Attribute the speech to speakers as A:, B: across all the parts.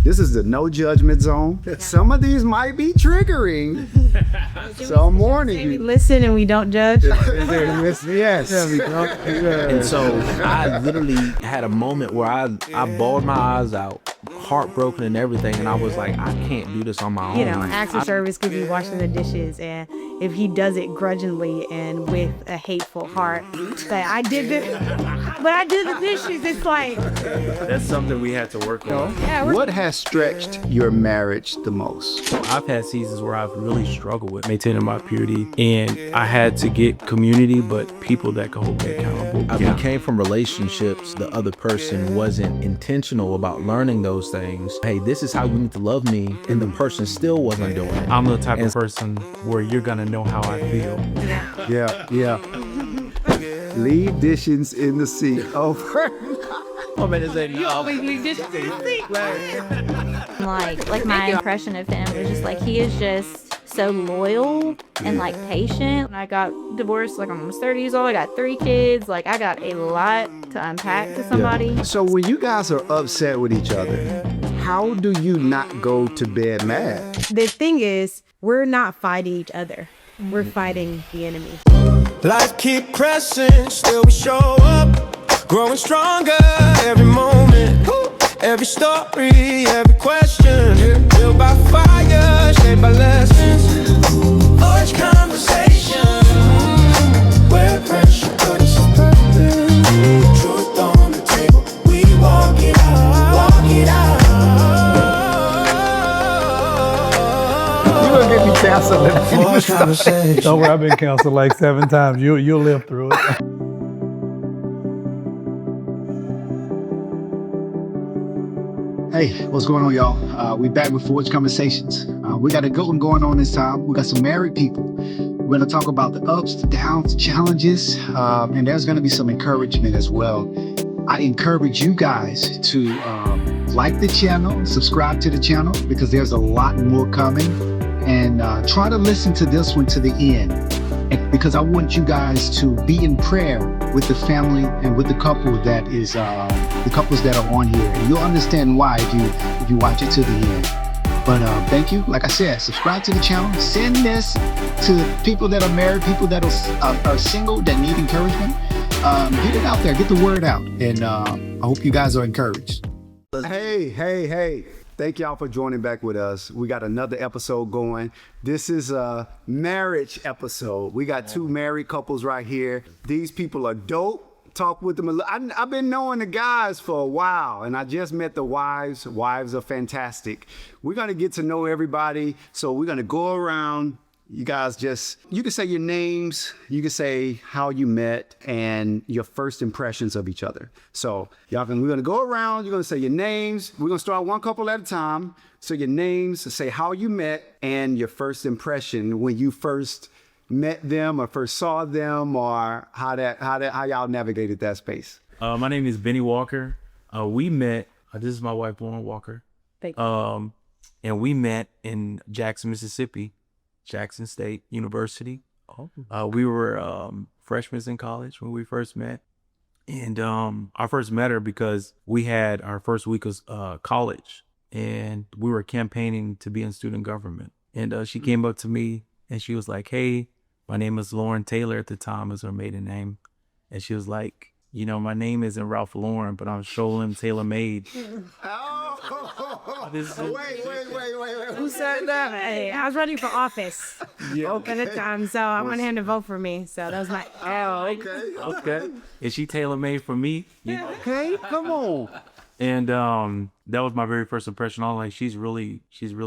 A: This is the no judgment zone. Some of these might be triggering. So I'm warning
B: We
A: you.
B: listen and we don't judge.
A: Yes.
C: And so I literally had a moment where I bawled my eyes out, heartbroken and everything, and I was like, I can't do this on my own.
B: You know, acts of service could be washing the dishes, and if he does it grudgingly and with a hateful heart, that I did the dishes, it's like,
D: That's something we had to work on.
B: yeah,
A: What has stretched your marriage the most?
D: I've had seasons where I've really struggled with maintaining my purity, and I had to get community, but people that could hold me accountable.
C: I became from relationships the other person wasn't intentional about learning those things. Hey, this is how you need to love me, and the person still wasn't doing it.
D: I'm the type of person where you're gonna know how I feel.
A: Yeah. Leave dishes in the sink. Over.
D: I'm gonna say no.
E: Like my impression of him was just like he is just so loyal and like patient. I got divorced like I'm almost 30 years old. I got 3 kids. Like I got a lot to unpack to somebody.
A: So when you guys are upset with each other, how do you not go to bed mad?
B: the thing is, we're not fighting each other. We're fighting the enemy.
F: Life keep pressing, still we show up, growing stronger every moment, every story, every question, built by fire, shaped by lessons, forged conversation, where pressure cuts purpose, truth on the table, we walk it out.
A: You're gonna get me canceled.
F: Forged conversation.
G: Don't worry, I've been counseled like 7 times. You'll live through it.
A: Hey, what's going on, y'all? We back with Forged Conversations. We got a good one going on this time. We got some married people. We're going to talk about the ups, the downs, the challenges, and there's going to be some encouragement as well. I encourage you guys to like the channel, subscribe to the channel, because there's a lot more coming. And try to listen to this one to the end, because I want you guys to be in prayer with the family and with the couple that is the couples that are on here, and you'll understand why if you watch it to the end. But thank you. Like I said, subscribe to the channel. Send this to people that are married, people that are single, that need encouragement. Get it out there. Get the word out. And I hope you guys are encouraged. Hey. Thank y'all for joining back with us. We got another episode going. This is a marriage episode. We got 2 married couples right here. These people are dope. Talk with them. I've been knowing the guys for a while, and I just met the wives. Wives are fantastic. We're going to get to know everybody. So we're going to go around. You guys you can say your names, you can say how you met, and your first impressions of each other. So we're going to go around, you're going to say your names. We're going to start one couple at a time. So your names, say how you met, and your first impression when you first met them or first saw them, or how y'all navigated that space.
D: My name is Benny Walker. We met, this is my wife, Lauren Walker.
B: Thank you.
D: And we met in Jackson, Mississippi. Jackson State University. We were freshmen in college when we first met. And I first met her because we had our first week of college, and we were campaigning to be in student government. And she came up to me and she was like, hey, my name is Lauren Taylor at the time, was her maiden name. And she was like, you know, my name isn't Ralph Lauren, but I'm Sholem Taylor Made.
A: Wait.
B: Who said that? Hey, I was running for office at the time, so I wanted him to vote for me. So that was my.
D: Okay. Is she tailor made for me?
A: Okay, come on.
D: And that was my very first impression. I was like, she's really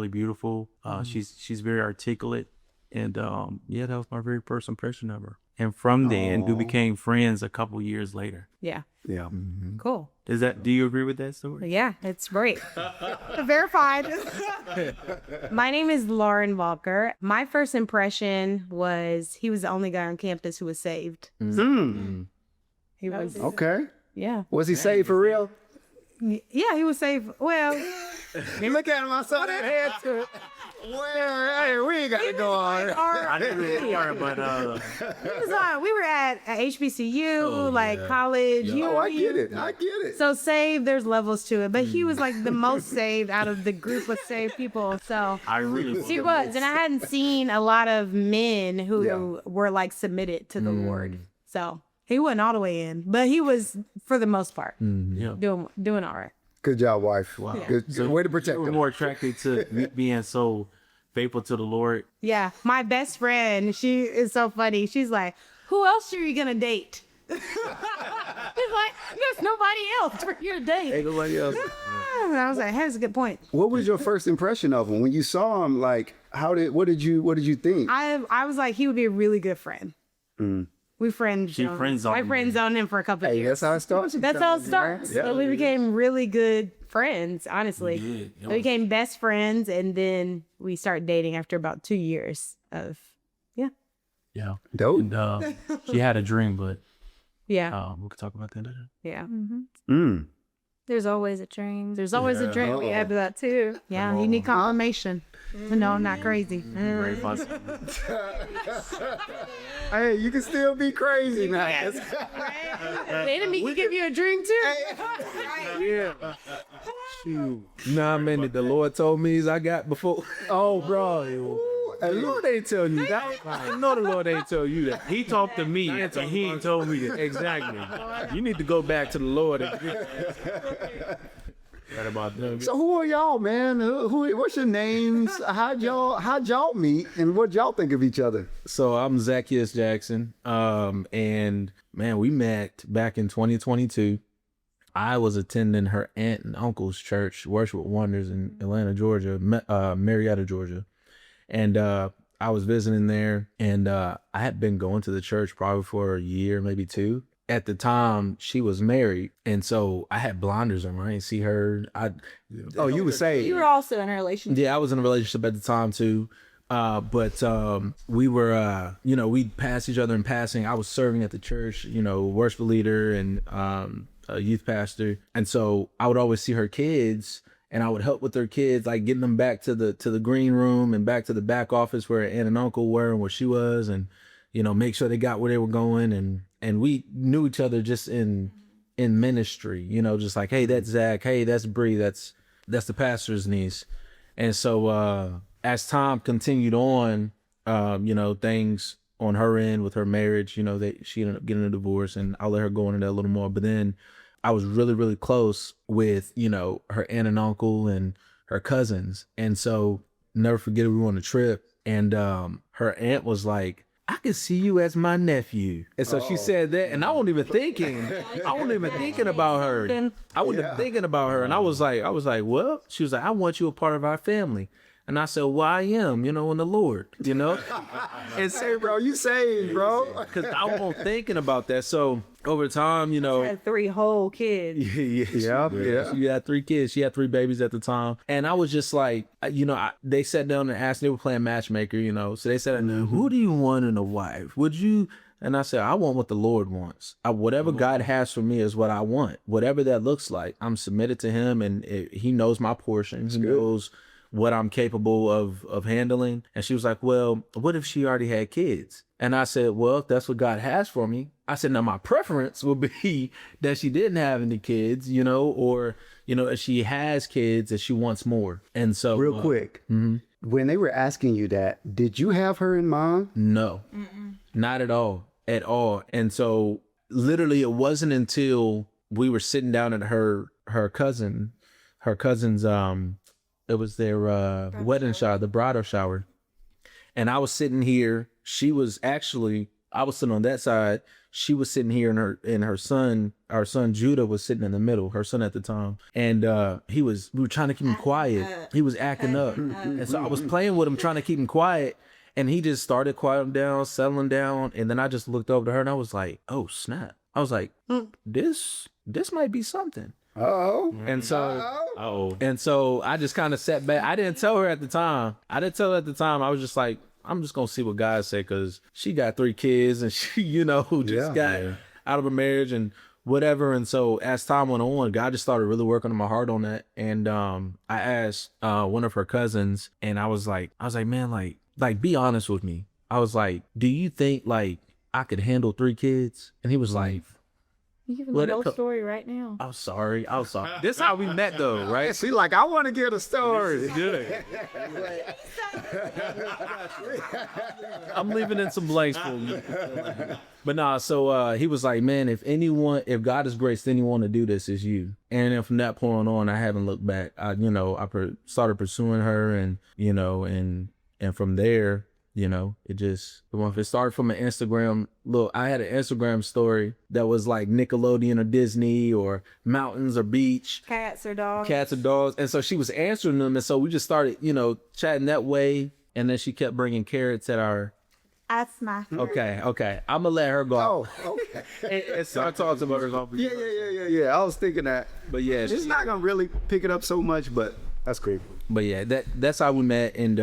D: beautiful. She's very articulate. And that was my very first impression of her. And from then, we became friends a couple years later.
B: Yeah.
A: Mm-hmm.
B: Cool.
D: Do you agree with that story?
B: Yeah, it's great. Verified. My name is Lauren Walker. My first impression was he was the only guy on campus who was saved. He was.
A: Okay.
B: Yeah.
A: Was he saved for real?
B: Yeah, he was saved. Well,
A: You look at him, I saw that head to it.
H: Well, we ain't got to go on.
D: I didn't really are, but
B: We were at HBCU, college.
H: Oh, I get it. I get it.
B: So saved, there's levels to it, but he was like the most saved out of the group of saved people. So
D: I really
B: he was, and I hadn't seen a lot of men who were like submitted to the Lord. So he wasn't all the way in, but he was for the most part doing all right.
H: Good job, wife.
D: Wow.
H: Good way to protect
D: We're
H: them.
D: more attracted to being so faithful to the Lord.
B: Yeah, my best friend, she is so funny. She's like, "Who else are you gonna date?" She's like, "There's nobody else for you to date."
H: Ain't nobody else.
B: And I was like, "Hey, that's a good point."
H: What was your first impression of him when you saw him? Like, what did you think?
B: I was like, he would be a really good friend. We friend
D: She friend zoned
B: I
D: him.
B: friend zoned him for a couple of
H: Hey,
B: years.
H: that's how it starts.
B: That's how it starts.
H: Yeah.
B: So we became really good friends, honestly.
D: Yeah.
B: We became best friends, and then we started dating after about 2 years of,
D: Yeah.
H: Dope.
D: And she had a dream, but
B: yeah.
D: we could talk about that later.
B: Yeah.
E: There's always a dream.
B: There's always a dream.
E: We have that too.
B: Yeah, you need confirmation. No, I'm not crazy.
D: Very possible.
H: Hey, you can still be crazy, man.
B: The enemy can give you a dream too.
C: Yeah. Shoot. Nah, man, that the Lord told me I got before. Oh, bro. The Lord ain't telling you that. I know the Lord ain't tell you that.
D: He talked to me, and he ain't told me that.
C: Exactly. You need to go back to the Lord.
D: Right about that.
H: So who are y'all, man? What's your names? How'd y'all meet, and what'd y'all think of each other?
C: So I'm Zacchaeus Jackson. And man, we met back in 2022. I was attending her aunt and uncle's church, Worship with Wonders in Atlanta, Georgia, Marietta, Georgia. And I was visiting there, and I had been going to the church probably for a year, maybe 2. At the time, she was married, and so I had blinders on. I didn't see her.
H: You were saved.
E: You were also in a relationship.
C: Yeah, I was in a relationship at the time too. But we were, we'd pass each other in passing. I was serving at the church, worship leader and a youth pastor. And so I would always see her kids, and I would help with their kids, like getting them back to the green room and back to the back office where aunt and uncle were and where she was, and make sure they got where they were going. And we knew each other just in ministry, just like, hey, that's Zach. Hey, that's Bree. That's the pastor's niece. And so as time continued on, things on her end with her marriage, she ended up getting a divorce, and I'll let her go into that a little more. But then I was really, really close with, her aunt and uncle and her cousins. And so never forget it, we were on a trip, and her aunt was like, I can see you as my nephew. And so she said that, and I wasn't even thinking about her. I wasn't even thinking about her. And I was like, well, she was like, I want you a part of our family. And I said, well, I am, in the Lord,
H: And say, bro, you saved, bro.
C: because I wasn't thinking about that. So over time,
B: Had 3 whole kids.
H: Yeah.
C: She had 3 kids. She had 3 babies at the time. And I was just like, they sat down and asked, they were playing matchmaker, so they said, who do you want in a wife? Would you? And I said, I want what the Lord wants. Whatever God has for me is what I want. Whatever that looks like, I'm submitted to him, and he knows my portion. He knows what I'm capable of handling. And she was like, well, what if she already had kids? And I said, well, if that's what God has for me, I said, now my preference would be that she didn't have any kids, or, if she has kids, that she wants more. And so
H: Real quick, when they were asking you that, did you have her in mind?
C: No, not at all. And so literally it wasn't until we were sitting down at her cousin's, it was their wedding shower, the bridal shower. And I was sitting here. I was sitting on that side. She was sitting here, and our son Judah was sitting in the middle, her son at the time. And we were trying to keep him quiet. He was acting up. And so I was playing with him, trying to keep him quiet. And he just started quieting down, settling down. And then I just looked over to her, and I was like, oh, snap. I was like, this might be something. And so I just kind of sat back. I didn't tell her at the time. I was just like, I'm just gonna see what God said, because she got 3 kids, and she, just got out of a marriage, and whatever. And so as time went on, God just started really working on my heart on that. And I asked one of her cousins, and I was like, man, like be honest with me. I was like, do you think like I could handle 3 kids? And he was like,
E: You giving the
C: What
E: whole
C: a-
E: story right now.
C: I'm sorry. This is how we met though, right?
H: See, like I want to get a story.
C: I'm leaving in some blanks for you. But nah, so he was like, man, if God has graced anyone to do this, is you. And then from that point on, I haven't looked back. I started pursuing her, and from there, it started from an Instagram. Look, I had an Instagram story that was like Nickelodeon or Disney or mountains or beach.
B: Cats or dogs.
C: Cats or dogs. And so she was answering them. And so we just started, chatting that way. And then she kept bringing carrots at our...
E: That's my
C: Okay. I'm going to let her go.
H: Oh, okay.
C: And so I talked about her.
H: Yeah. I was thinking that.
C: But yeah.
H: It's not going to really pick it up so much, but that's great.
C: But yeah, that's how we met. And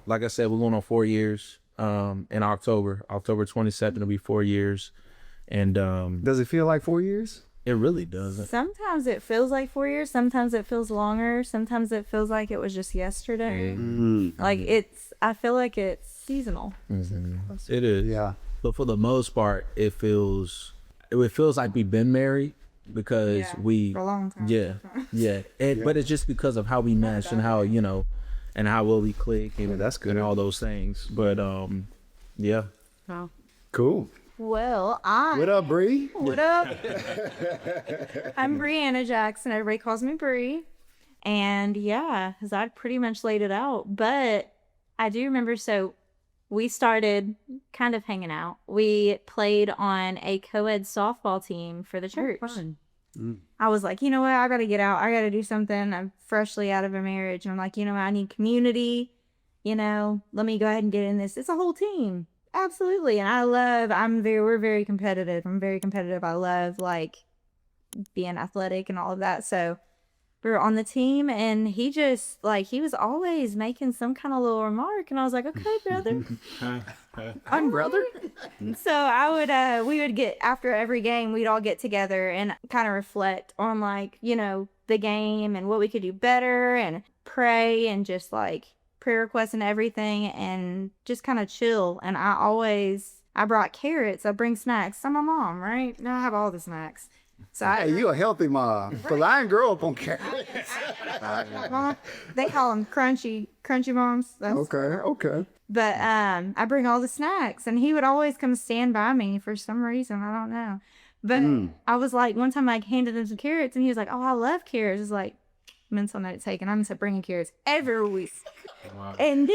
C: like I said, we're going on 4 years in October. October 27th, it'll be 4 years. And
H: Does it feel like 4 years?
C: it really doesn't.
E: Sometimes it feels like 4 years. Sometimes it feels longer. Sometimes it feels like it was just yesterday. Like I feel like it's seasonal.
C: It is.
H: Yeah.
C: But for the most part, it feels like we've been married because we
E: For a long time.
C: Yeah. But it's just because of how we mesh and how, and how well we click and
H: that's good.
C: and all those things. But yeah.
B: Wow.
H: Cool.
E: Well,
H: What up, Bree?
E: What up? I'm Brianna Jackson. Everybody calls me Bree. And yeah, Zach pretty much laid it out. But I do remember, so we started kind of hanging out. We played on a co-ed softball team for the church.
B: Fun.
E: I was like, you know what? I got to get out. I got to do something. I'm freshly out of a marriage. And I'm like, you know what? I need community. Let me go ahead and get in this. It's a whole team. Absolutely. And we're very competitive. I'm very competitive. I love like being athletic and all of that. So we were on the team, and he just he was always making some kind of little remark. And I was like, okay, brother. I'm brother. So we would get, after every game, we'd all get together and kind of reflect on the game and what we could do better, and pray, and just prayer requests and everything, and just kind of chill. And I brought carrots. I bring snacks. I'm a mom, right? Now I have all the snacks. So
H: Hey, you a healthy mom. Because I didn't grow up on carrots.
E: Mom, they call them crunchy moms.
H: Okay.
E: But I bring all the snacks, and he would always come stand by me for some reason. I don't know. But I was like, one time I handed him some carrots, and he was like, oh, I love carrots. It's like, mental note taken. I'm gonna start bringing carrots every week. Wow. And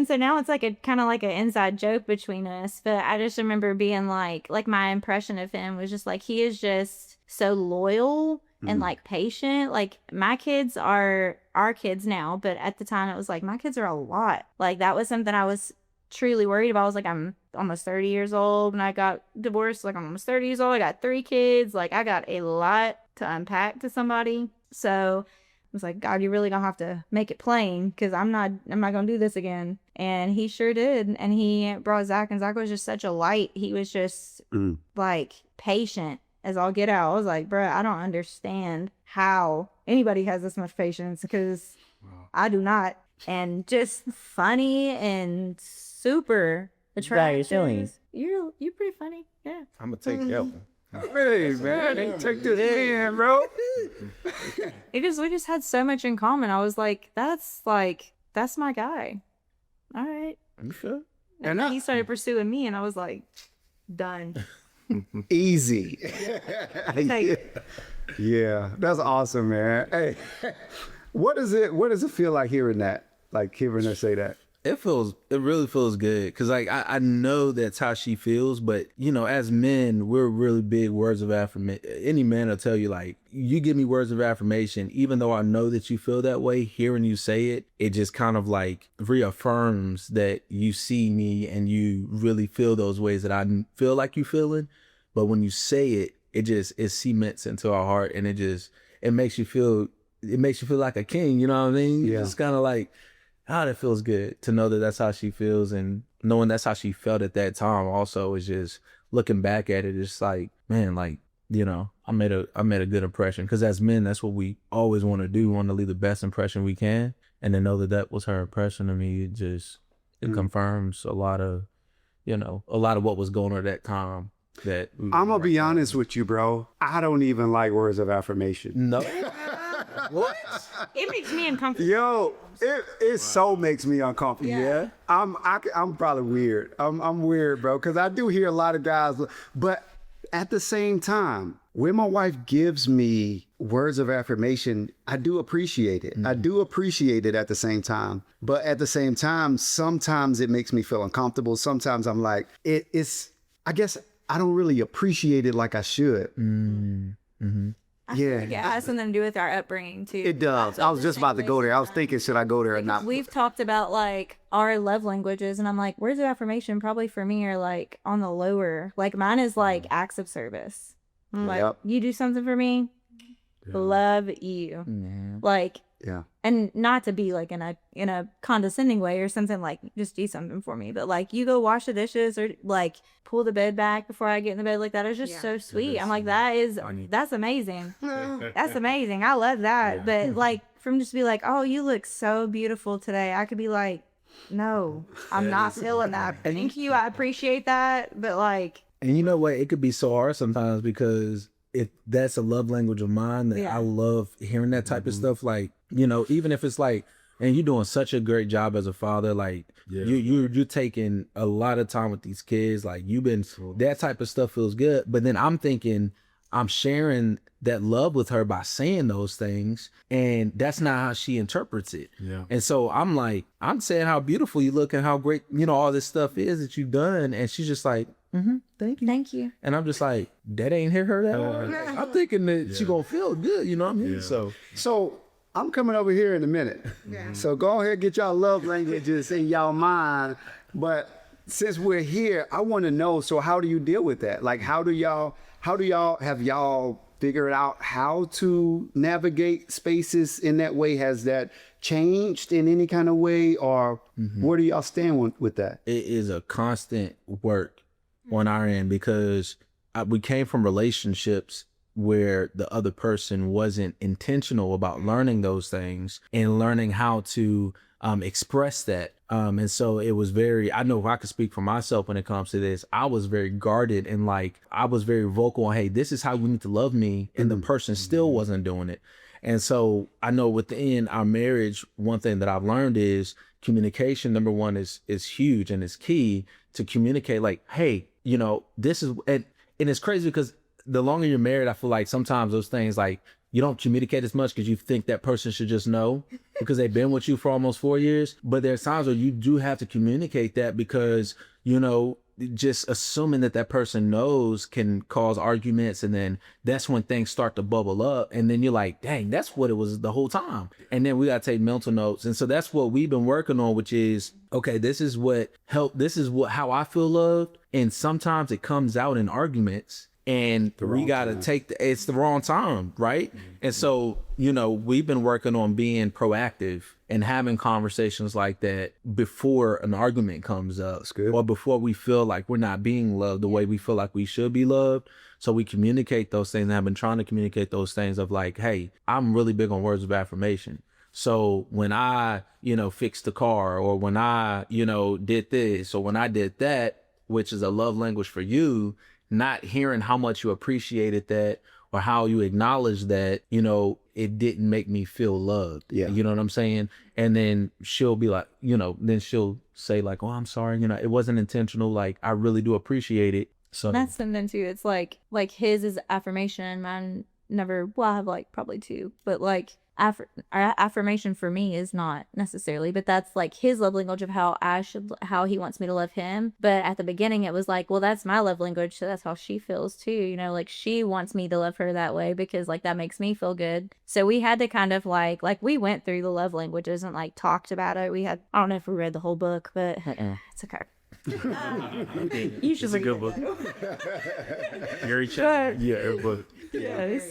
E: so now it's like a kind of like an inside joke between us. But I just remember being like my impression of him was just he is just so loyal and patient. Like, my kids are our kids now, but at the time it was like my kids are a lot. Like, that was something I was truly worried about. I was like, I'm almost 30 years old, and I got divorced. Like, I'm almost 30 years old. I got 3 kids. Like, I got a lot to unpack to somebody. So I was like, God, you're really gonna have to make it plain, because I'm not gonna do this again. And he sure did. And he brought Zach, and Zach was just such a light. He was just patient as all get out. I was like, bro, I don't understand how anybody has this much patience, because I do not. And just funny and super attractive. You're pretty funny. Yeah.
C: I'm gonna take that one.
H: Hey, man, take this in, bro.
E: We just had so much in common. I was like, that's my guy. All right.
C: You sure?
E: And he started pursuing me, and I was like, done.
H: Easy.
E: Like,
H: Yeah, that's awesome, man. Hey, what does it feel like hearing that? Like hearing her say that?
C: It really feels good, because I know that's how she feels. But as men, we're really big words of affirmation. Any man will tell you, you give me words of affirmation, even though I know that you feel that way. Hearing you say it, it just kind of reaffirms that you see me and you really feel those ways that I feel like you feeling. But when you say it, it cements into our heart, and it makes you feel like a king. You know what I mean?
H: Yeah.
C: It's kind of like, that feels good to know that that's how she feels, and knowing that's how she felt at that time also is just looking back at it. It's like, man, you know, I made a good impression, because as men, that's what we always want to do. We want to leave the best impression we can, and to know that was her impression of me, it confirms a lot of what was going on at that time. That
H: I'm gonna be honest with you, bro. I don't even like words of affirmation.
C: No. What?
E: It makes me uncomfortable.
H: Yo, it so makes me uncomfortable. Yeah, I'm probably weird. I'm weird, bro, because I do hear a lot of guys, but at the same time, when my wife gives me words of affirmation, I do appreciate it. I do appreciate it at the same time. But at the same time, sometimes it makes me feel uncomfortable. Sometimes I'm like, I guess I don't really appreciate it like I should. Yeah.
E: It has something to do with our upbringing too.
H: It does. I was just about to go there. I was thinking, should I go there or not?
E: We've talked about like our love languages, and I'm like, words of affirmation probably for me are like on the lower. Like mine is like acts of service. Like you do something for me, love you. Like and not to be like in a condescending way or something, like just do something for me, but like you go wash the dishes or like pull the bed back before I get in the bed, like that is just so sweet. I'm like, that's amazing. That's amazing. I love that. But like from just be like, oh, you look so beautiful today, I could be like, no, I'm not feeling that. Thank you, I appreciate that, but like,
C: and you know what, it could be so hard sometimes, because if that's a love language of mine, that I love hearing that type of stuff. Like, you know, even if it's like, and you're doing such a great job as a father, like you're taking a lot of time with these kids, like that type of stuff feels good. But then I'm thinking, I'm sharing that love with her by saying those things, and that's not how she interprets it. And so I'm like, I'm saying how beautiful you look and how great, you know, all this stuff is that you've done, and she's just like, thank you. And I'm just like, that ain't hit her that hard. I'm thinking that she gonna feel good, you know what I mean?
H: So I'm coming over here in a minute. So go ahead, get y'all love languages in y'all mind. But since we're here, I want to know, so how do you deal with that? Like, have y'all figured out how to navigate spaces in that way? Has that changed in any kind of way, or where do y'all stand with that?
C: It is a constant work on our end, because we came from relationships where the other person wasn't intentional about learning those things and learning how to express that. And so it was I know if I could speak for myself when it comes to this, I was very guarded, and like, I was very vocal on, hey, this is how you need to love me. And the person still wasn't doing it. And so I know within our marriage, one thing that I've learned is communication, number one, is huge, and is key to communicate, like, hey, you know, this is, and it's crazy because the longer you're married, I feel like sometimes those things, like, you don't communicate as much because you think that person should just know because they've been with you for almost 4 years. But there's times where you do have to communicate that, because, you know, just assuming that person knows can cause arguments. And then that's when things start to bubble up. And then you're like, dang, that's what it was the whole time. And then we got to take mental notes. And so that's what we've been working on, which is, okay, this is how I feel loved. And sometimes it comes out in arguments, and we got to it's the wrong time, right? And so, you know, we've been working on being proactive and having conversations like that before an argument comes up, or before we feel like we're not being loved the way we feel like we should be loved. So we communicate those things, and I've been trying to communicate those things of like, hey, I'm really big on words of affirmation. So when I, you know, fixed the car, or when I, you know, did this, or when I did that, which is a love language for you, not hearing how much you appreciated that, or how you acknowledge that, you know, it didn't make me feel loved. You know what I'm saying? And then she'll be like, you know, then she'll say like, oh, I'm sorry, you know, it wasn't intentional. Like, I really do appreciate it. So
E: that's something too. It's like his is affirmation. Mine never, well, I have like probably two, but like affirmation for me is not necessarily, but that's like his love language of how he wants me to love him. But at the beginning it was like, well, that's my love language, so that's how she feels too, you know, like she wants me to love her that way because like that makes me feel good. So we had to kind of like we went through the love languages and like talked about it. I don't know if we read the whole book, but it's okay.
B: You should
D: It's a
B: read
D: good
B: it.
D: book. Gary
B: But-
D: Chapman. Yeah, but
B: Yes.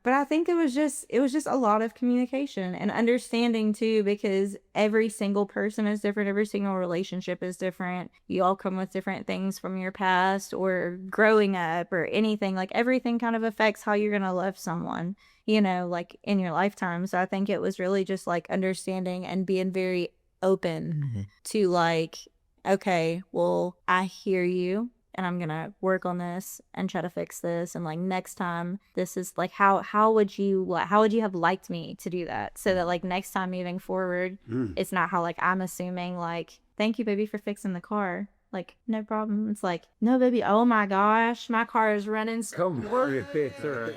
E: But I think it was just a lot of communication and understanding too, because every single person is different, every single relationship is different. You all come with different things from your past or growing up or anything. Like everything kind of affects how you're gonna love someone, like in your lifetime. So I think it was really just like understanding and being very open to like, okay, well, I hear you and I'm gonna work on this and try to fix this, and like next time this is like how would you have liked me to do that, so that like next time moving forward it's not how like I'm assuming like, thank you baby for fixing the car, like no problem. It's like, no baby, oh my gosh, my car is running
H: Come on, sir.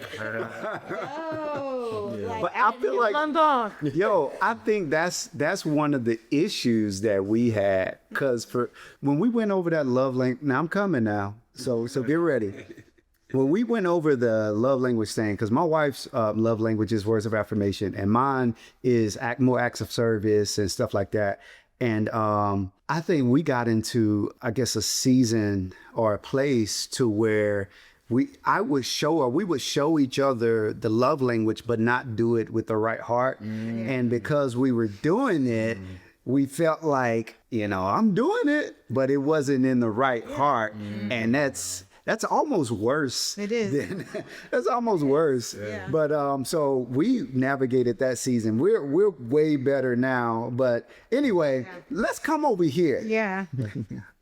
B: Like,
H: But I feel like,
B: London.
H: yo, I think that's one of the issues that we had, because for when we went over that love language, now I'm coming now, so get ready. When we went over the love language thing, because my wife's love language is words of affirmation, and mine is more acts of service and stuff like that. And I think we got into, I guess, a season or a place to where we would show each other the love language, but not do it with the right heart. And because we were doing it, we felt like, I'm doing it, but it wasn't in the right heart. And that's almost worse.
B: It is.
H: That's almost worse.
B: Yeah.
H: But so we navigated that season. We're way better now. But anyway, let's come over here.
B: Yeah.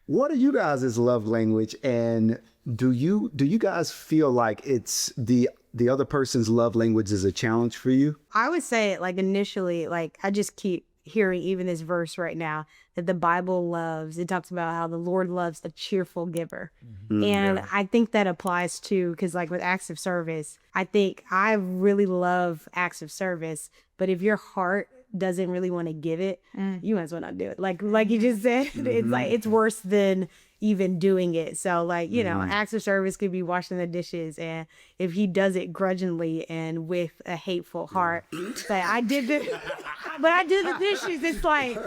H: What are you guys' love language, and do you guys feel like it's the other person's love language is a challenge for you?
B: I would say like initially, like I just keep hearing even this verse right now that the Bible it talks about how the Lord loves a cheerful giver. And I think that applies to, because like with acts of service, I think I really love acts of service, but if your heart doesn't really want to give it, you might as well not do it. Like you just said, it's like, it's worse than even doing it. So like, acts of service could be washing the dishes, and if he does it grudgingly and with a hateful heart, say I did the dishes, it's like,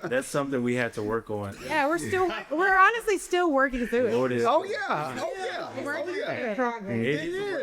D: that's something we had to work on.
B: yeah, we're honestly still working through it.
D: Lord is-
H: Oh yeah.
D: It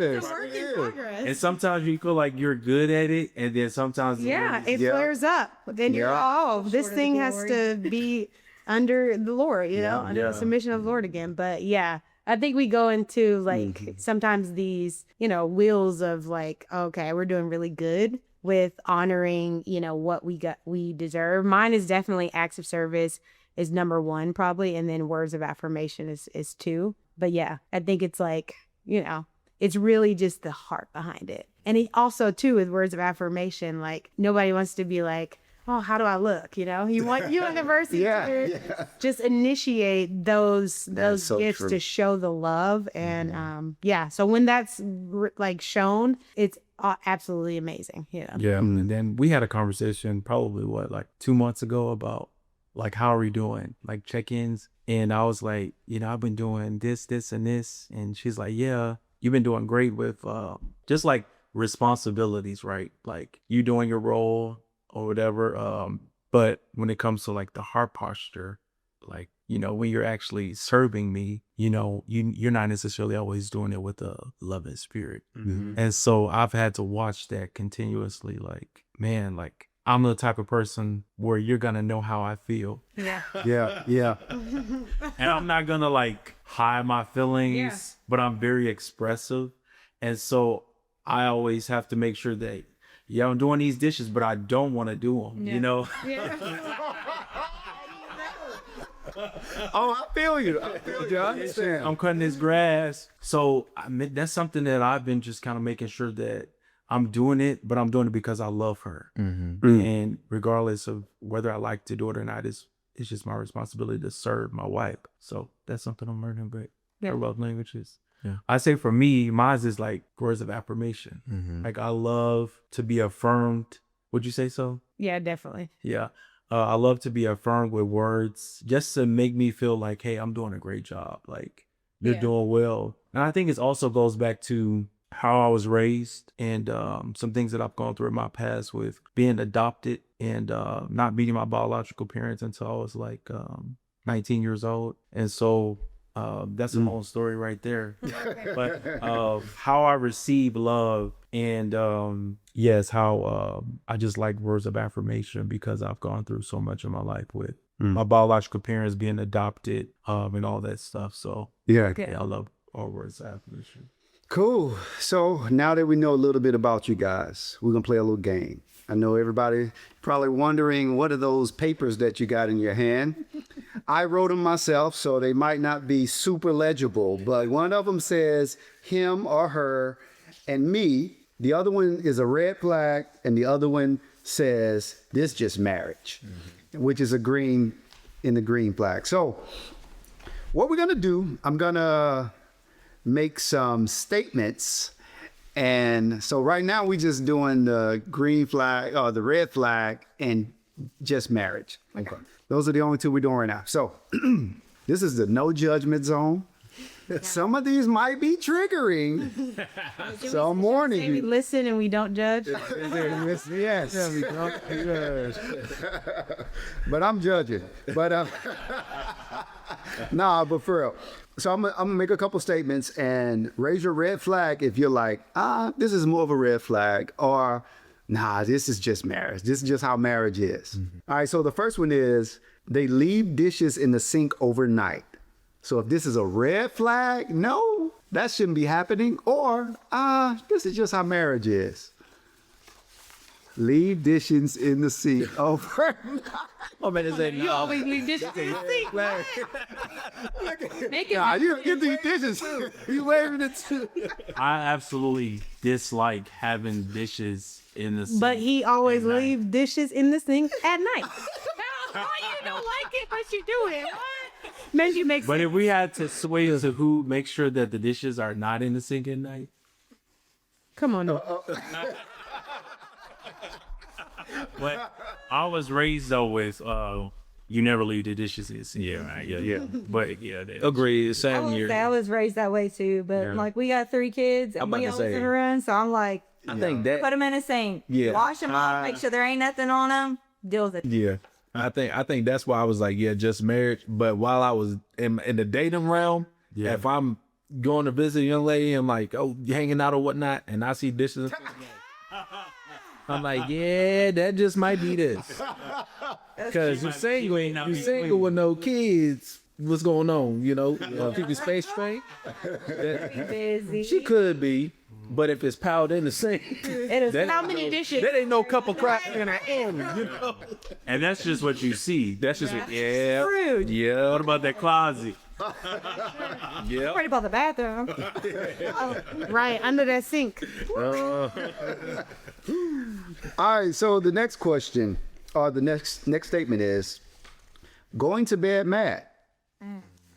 D: is.
B: Work in progress.
D: And sometimes you feel like you're good at it, and then sometimes
B: Yeah, it
H: Yeah.
B: flares up. Then you're, this thing has to be under the Lord, under the submission of the Lord again. But yeah, I think we go into like sometimes these, wheels of like, okay, we're doing really good with honoring, what we deserve. Mine is definitely acts of service is number one probably, and then words of affirmation is two. But yeah, I think it's like, it's really just the heart behind it. And it also too with words of affirmation, like nobody wants to be like, oh, how do I look? You want the person to just initiate those
H: so
B: gifts
H: true.
B: to show the love. And so when that's like shown, it's absolutely amazing.
D: Yeah. And then we had a conversation probably like 2 months ago about like, how are we doing? Like check-ins. And I was like, I've been doing this, and this. And she's like, yeah, you've been doing great with just like responsibilities, right? Like you doing your role or whatever. But when it comes to like the heart posture, like, when you're actually serving me, you're not necessarily always doing it with a loving spirit. And so I've had to watch that continuously. Like, man, like I'm the type of person where you're going to know how I feel.
B: Yeah.
H: Yeah.
D: And I'm not going to like hide my feelings, but I'm very expressive. And so I always have to make sure that, I'm doing these dishes, but I don't want to do them,
H: Oh, I feel you. I understand.
D: I'm cutting this grass. So that's something that I've been just kind of making sure that I'm doing it, but I'm doing it because I love her. And regardless of whether I like to do it or not, it's just my responsibility to serve my wife. So that's something I'm learning, but her love languages. Yeah. I say for me, mine is like words of affirmation. Like I love to be affirmed. Would you say so?
B: Yeah, definitely.
D: Yeah. I love to be affirmed with words just to make me feel like, hey, I'm doing a great job. Like you're doing well. And I think it also goes back to how I was raised and some things that I've gone through in my past with being adopted and not meeting my biological parents until I was like 19 years old. And so that's a whole story right there. But how I receive love and yes, how I just like words of affirmation because I've gone through so much in my life with my biological parents being adopted and all that stuff. So
H: Yeah.
D: I love all words of affirmation.
H: Cool. So now that we know a little bit about you guys, we're going to play a little game. I know everybody probably wondering, what are those papers that you got in your hand? I wrote them myself, so they might not be super legible, but one of them says him or her and me. The other one is a red flag, and the other one says this just marriage, which is a green in the green flag. So what we're going to do, I'm going to make some statements. And so right now we just doing the green flag or the red flag and just marriage. Okay. Those are the only two we're doing right now. So this is the no judgment zone. Some of these might be triggering. So I'm warning
B: We
H: you.
B: listen and we don't judge.
H: Yes. But I'm judging. But nah, but for real. So I'm gonna make a couple statements and raise your red flag if you're like, this is more of a red flag, or nah, this is just marriage. This is just how marriage is. All right, so the first one is they leave dishes in the sink overnight. So if this is a red flag, no, that shouldn't be happening. Or this is just how marriage is. Leave dishes in the sink overnight.
D: Oh man, is that
B: You always leave dishes in the sink. Make it
H: Nah, you get these dishes. You waving it too.
D: I absolutely dislike having dishes in the sink.
B: But he always leaves dishes in the sink at night. Why you don't like it, but you do it? What? Man, you make
D: But if we had to sway to who make sure that the dishes are not in the sink at night.
B: Come on.
D: But I was raised though with you never leave the dishes in the sink. Yeah, right. Yeah. But yeah,
C: Agreed.
B: I
C: Same
B: was,
C: here.
B: I was raised that way too, but like we got 3 kids and
C: about
B: we
C: to
B: always
C: say.
B: run, so I'm like,
C: I think that.
E: Put them in a sink.
C: Yeah.
E: Wash them off. Make sure there ain't nothing on them. Deal with it.
C: Yeah. I think that's why I was like, yeah, just marriage. But while I was in the dating realm, if I'm going to visit a young lady and like, oh, you hanging out or whatnot, and I see dishes, I'm like, yeah, that just might be this. Because you're single with no kids. What's going on? You know, keep your space straight.
B: busy.
C: She could be, but if it's piled in the sink,
B: It is
C: that
B: how
C: ain't
B: many
C: no-
B: dishes?
C: that ain't no cup of crack in her end. You know?
D: and that's just what you see. That's just what, yeah.
B: Rude.
C: Yeah.
D: What about that closet?
C: Yeah.
B: Worried about the bathroom. Oh, right under that sink.
H: All right, so the next question, or the next statement is, going to bed mad.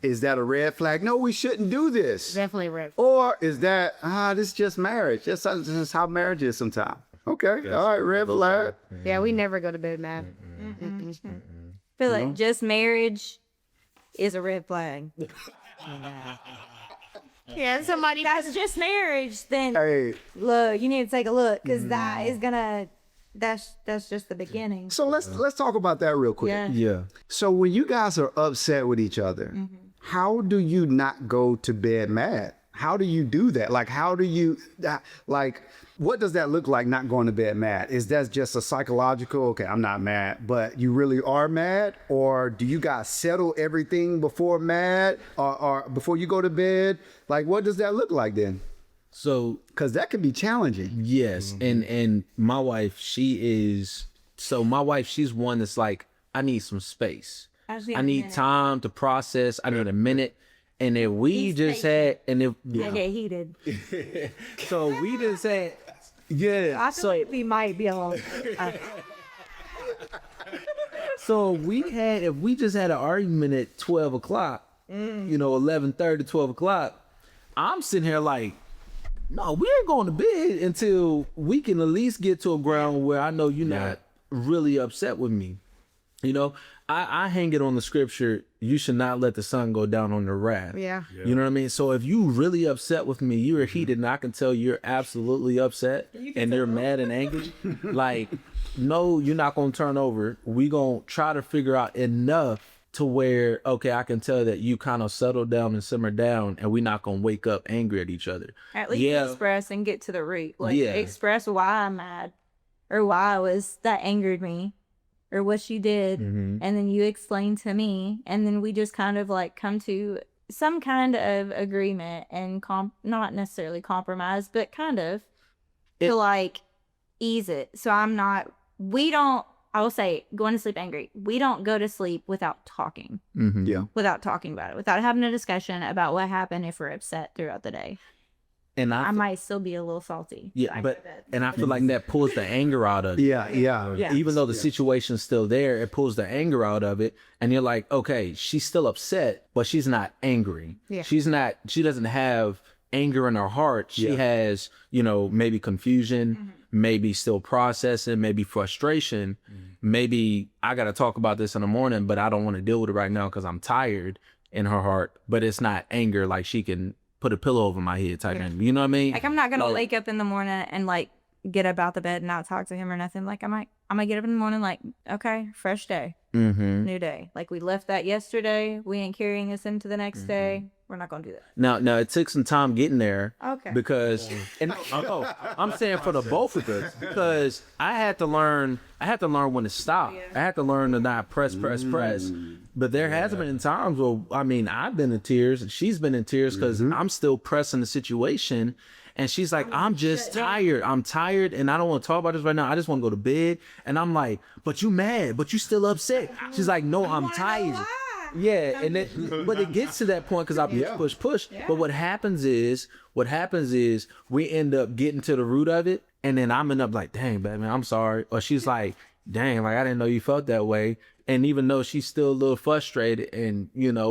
H: Is that a red flag? No, we shouldn't do this.
B: Definitely red.
H: Or is that, this is just marriage. This is how marriage is sometimes. Okay, all right, red flag.
B: Yeah, we never go to bed mad.
E: Feel like just marriage is a red flag.
B: Yeah, somebody
E: That's just marriage. Then
H: Hey,
E: look, you need to take a look because that is gonna. That's just the beginning.
H: so let's talk about that real quick.
B: Yeah.
C: Yeah.
H: So when you guys are upset with each other, how do you not go to bed mad? How do you do that? Like, how do you, like, what does that look like, not going to bed mad? Is that just a psychological, okay, I'm not mad, but you really are mad? Or do you guys settle everything before mad or before you go to bed? Like, what does that look like then?
C: So
H: Because that can be challenging.
C: yes, and my wife, she's one that's like, I need some space.
E: Actually,
C: I need time to process. I need a minute. And if we
E: He's
C: just
E: patient.
C: had, and if
E: I get heated.
C: so we just had, yeah.
E: I feel like we might be alone.
C: So if we just had an argument at 12 o'clock, 11:30, 12 o'clock, I'm sitting here like, no, we ain't going to bed until we can at least get to a ground where I know you're not really upset with me. You know, I hang it on the scripture, you should not let the sun go down on your wrath.
B: Yeah.
C: You know what I mean? So if you really upset with me, you're heated and I can tell you're absolutely upset and you're mad and angry, like, no, you're not going to turn over. We going to try to figure out enough to where, okay, I can tell that you kind of settle down and simmer down, and we're not gonna wake up angry at each other.
E: At least express and get to the root. Like,
C: Yeah.
E: express why I'm mad or why that angered me or what she did.
C: Mm-hmm.
E: And then you explain to me. And then we just kind of like come to some kind of agreement and not necessarily compromise, but kind of to like ease it. So I will say, going to sleep angry. We don't go to sleep without talking.
C: Mm-hmm.
H: Yeah.
E: Without talking about it. Without having a discussion about what happened if we're upset throughout the day.
C: And
E: I might still be a little salty.
C: Yeah, and I feel like that pulls the anger out of it.
H: Yeah.
C: Even though the situation's still there, it pulls the anger out of it. And you're like, okay, she's still upset, but she's not angry.
B: Yeah.
C: She doesn't have anger in her heart. She has, maybe confusion, maybe still processing, maybe frustration. Maybe I got to talk about this in the morning, but I don't want to deal with it right now because I'm tired in her heart. But it's not anger like she can put a pillow over my head type thing. You know what I mean?
E: Like, I'm not going to wake up in the morning and like get up out the bed and not talk to him or nothing. Like, I might get up in the morning like, okay, fresh day, new day. Like, we left that yesterday. We ain't carrying us into the next day. We're not going to do that.
C: Now it took some time getting there.
E: Okay.
C: Because, I'm saying for the both of us, because I had to learn when to stop.
E: Yeah.
C: I had to learn to not press. But there has been times where, I've been in tears and she's been in tears because I'm still pressing the situation. And she's like, I'm just tired. I'm tired and I don't want to talk about this right now. I just want to go to bed. And I'm like, but you mad, but you still upset. She's like, no, I'm tired. Yeah, but it gets to that point because I push. Yeah. But what happens is we end up getting to the root of it, and then I'm end up like, dang, baby, I'm sorry. Or she's like, dang, like I didn't know you felt that way. And even though she's still a little frustrated, and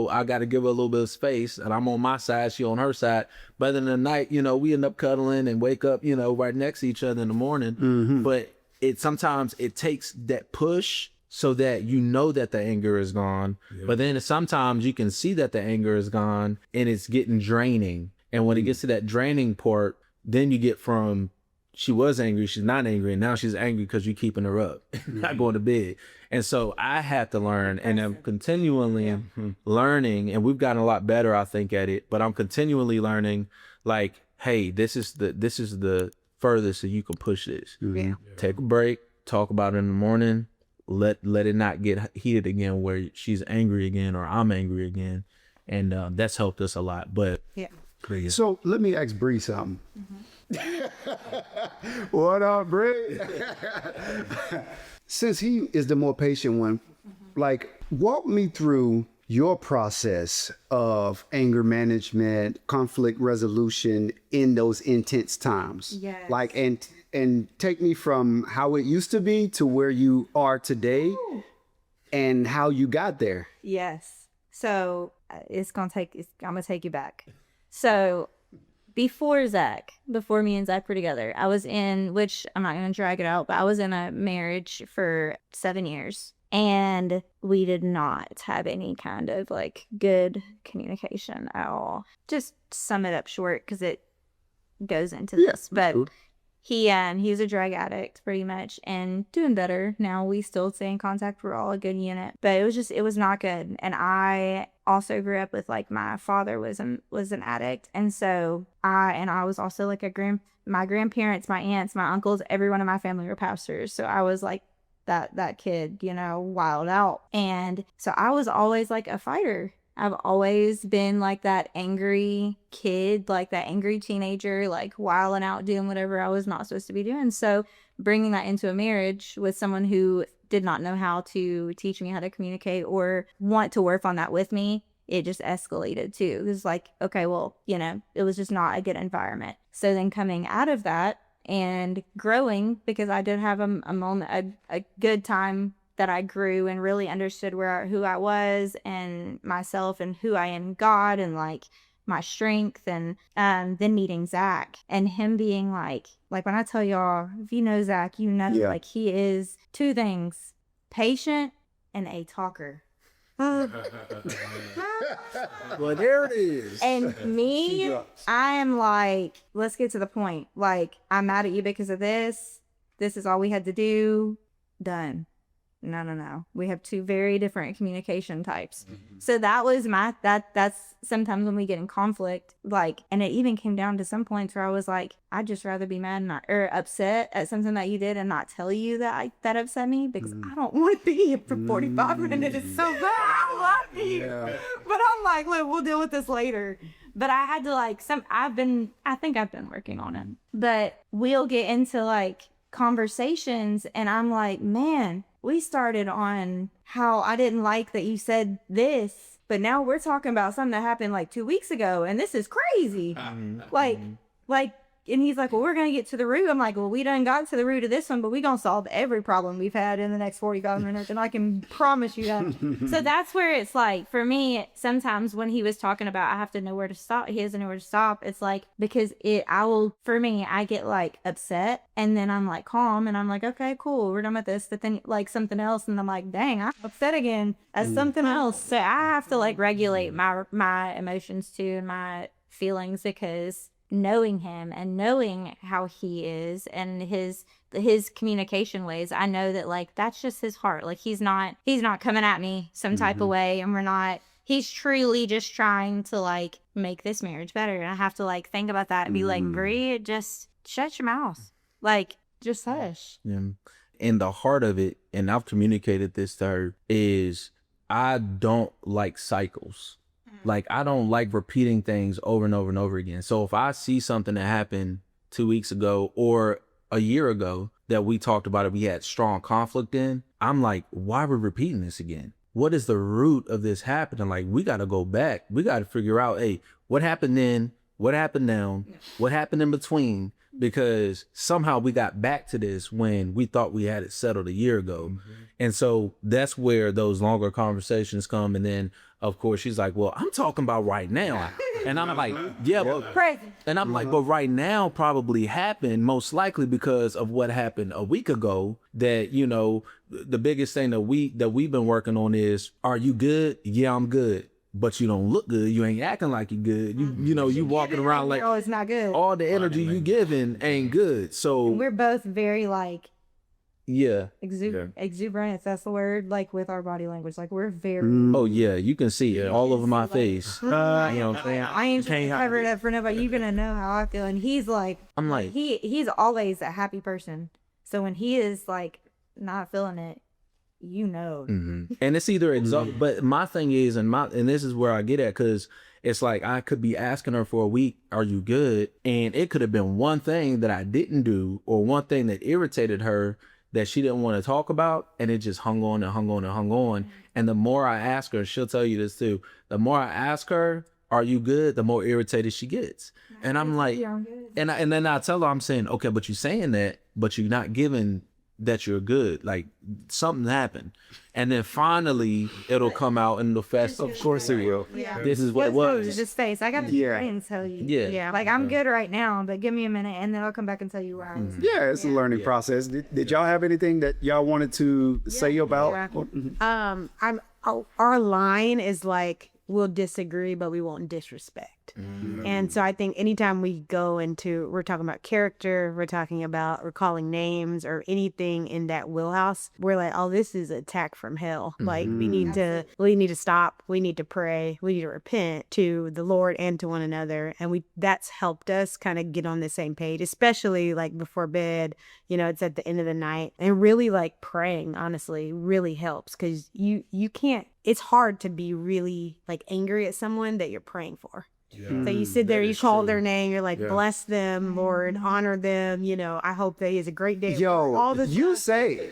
C: I got to give her a little bit of space, and I'm on my side, she on her side. But in the night, we end up cuddling and wake up, right next to each other in the morning. Mm-hmm. But sometimes it takes that push so that that the anger is gone. Yeah. But then sometimes you can see that the anger is gone and it's getting draining. And when it gets to that draining part, then you get from she was angry, she's not angry, and now she's angry because you're keeping her up, not going to bed. And so I had to learn, and I'm continually learning, and we've gotten a lot better, I think, at it. But I'm continually learning, like, hey, this is the furthest that you can push this.
B: Yeah.
C: Take a break, talk about it in the morning. Let it not get heated again where she's angry again or I'm angry again. And that's helped us a lot. But
H: so let me ask Bree something. What up, Bree? Since he is the more patient one, like, walk me through your process of anger management, conflict resolution in those intense times.
E: Yes.
H: Like, and take me from how it used to be to where you are today. Ooh. And how you got there.
E: Yes. So I'm going to take you back. So before me and Zach were together, I was in, which I'm not going to drag it out, but I was in a marriage for 7 years. And we did not have any kind of like good communication at all. Just sum it up short because it goes into this. But he's a drug addict pretty much and doing better now. We still stay in contact. We're all a good unit. But it was not good. And I also grew up with like my father was an addict. And so I was also like my grandparents, my aunts, my uncles, everyone in my family were pastors. So I was like that kid, wild out. And so I was always like a fighter. I've always been like that angry kid, like that angry teenager, like wilding out, doing whatever I was not supposed to be doing. So bringing that into a marriage with someone who did not know how to teach me how to communicate or want to work on that with me, it just escalated too. It was like, okay, well, it was just not a good environment. So then coming out of that, and growing, because I did have a moment, a good time that I grew and really understood who I was and myself and who I am in God and like my strength. And then meeting Zach and him being like when I tell y'all, if you know Zach, like he is two things, patient and a talker.
C: Well, there it is.
E: And me, I am like, let's get to the point. Like, I'm mad at you because of this. This is all we had to do. Done. no. We have two very different communication types. So that was that's sometimes when we get in conflict, like, and it even came down to some points where I was like, I'd just rather be mad and not, or upset at something that you did and not tell you that upset me, because I don't want to be here for 45 minutes. So bad. I love you. But I'm like, look, we'll deal with this later. But I had to like I think I've been working on it. But we'll get into like conversations and I'm like, man, we started on how I didn't like that you said this, but now we're talking about something that happened like 2 weeks ago and this is crazy. Like, and he's like, well, we're going to get to the root. I'm like, well, we done got to the root of this one, but we going to solve every problem we've had in the next 45 minutes. And I can promise you that. So that's where it's like, for me, sometimes when he was talking about, I have to know where to stop. He doesn't know where to stop. It's like, because I get like upset and then I'm like calm and I'm like, okay, cool. We're done with this. But then like something else. And I'm like, dang, I'm upset again as something else. So I have to like regulate my emotions too and my feelings, because knowing him and knowing how he is and his communication ways, I know that like that's just his heart. Like he's not coming at me some type of way, and he's truly just trying to like make this marriage better. And I have to like think about that and be like, Bree, just shut your mouth, like just hush.
C: And the heart of it, and I've communicated this to her, is I don't like cycles. Like, I don't like repeating things over and over and over again. So if I see something that happened 2 weeks ago or a year ago that we talked about it, we had strong conflict in, I'm like, why are we repeating this again? What is the root of this happening? Like, we got to go back. We got to figure out, hey, what happened then? What happened now? What happened in between? Because somehow we got back to this when we thought we had it settled a year ago. And so that's where those longer conversations come. And then, of course, she's like, well, I'm talking about right now. And I'm like, yeah, but
E: Crazy.
C: And I'm like, but right now probably happened most likely because of what happened a week ago. That, you know, the biggest thing that we've been working on is, are you good? Yeah, I'm good. But you don't look good. You ain't acting like you good. You know, you walking around like,
B: oh, it's not good.
C: all the energy you giving ain't good. So
B: We're both very like
C: yeah.
B: exuberant, if that's the word, like with our body language. Like we're very
C: Oh yeah, you can see it all over my face. You know what I'm saying?
B: I ain't trying to cover it up for nobody. You're gonna know how I feel. And he's like,
C: I'm like,
B: he's always a happy person. So when he is like not feeling it, you know.
C: And it's either exhausted, but my thing is, and this is where I get at, because it's like I could be asking her for a week, are you good? And it could have been one thing that I didn't do, or one thing that irritated her that she didn't want to talk about, and it just hung on and hung on and hung on. And the more I ask her, she'll tell you this too, the more I ask her, are you good? The more irritated she gets. And I'm like, and then I tell her, I'm saying, okay, but you're saying that, but you're not giving that you're good. Like something happened. And then finally it'll come out in the fest.
H: Of course it will.
B: Yeah.
C: This is what it was.
B: Just face. I gotta try and tell you.
C: Yeah.
B: Like I'm good right now, but give me a minute and then I'll come back and tell you where I was.
H: Yeah, it's a learning process. Did y'all have anything that y'all wanted to say about?
B: Our line is like, we'll disagree, but we won't disrespect. And so I think anytime we go into, we're talking about character, we're talking about recalling names or anything in that wheelhouse, we're like, oh, this is attack from hell. Like we need to stop. We need to pray. We need to repent to the Lord and to one another. And that's helped us kind of get on the same page, especially like before bed, you know, it's at the end of the night, and really like praying, honestly, really helps, because you can't, it's hard to be really like angry at someone that you're praying for. So you sit there, you call their name, you're like, bless them, Lord, honor them. You know, I hope they is a great day.
H: Yo,
B: all the
H: you say,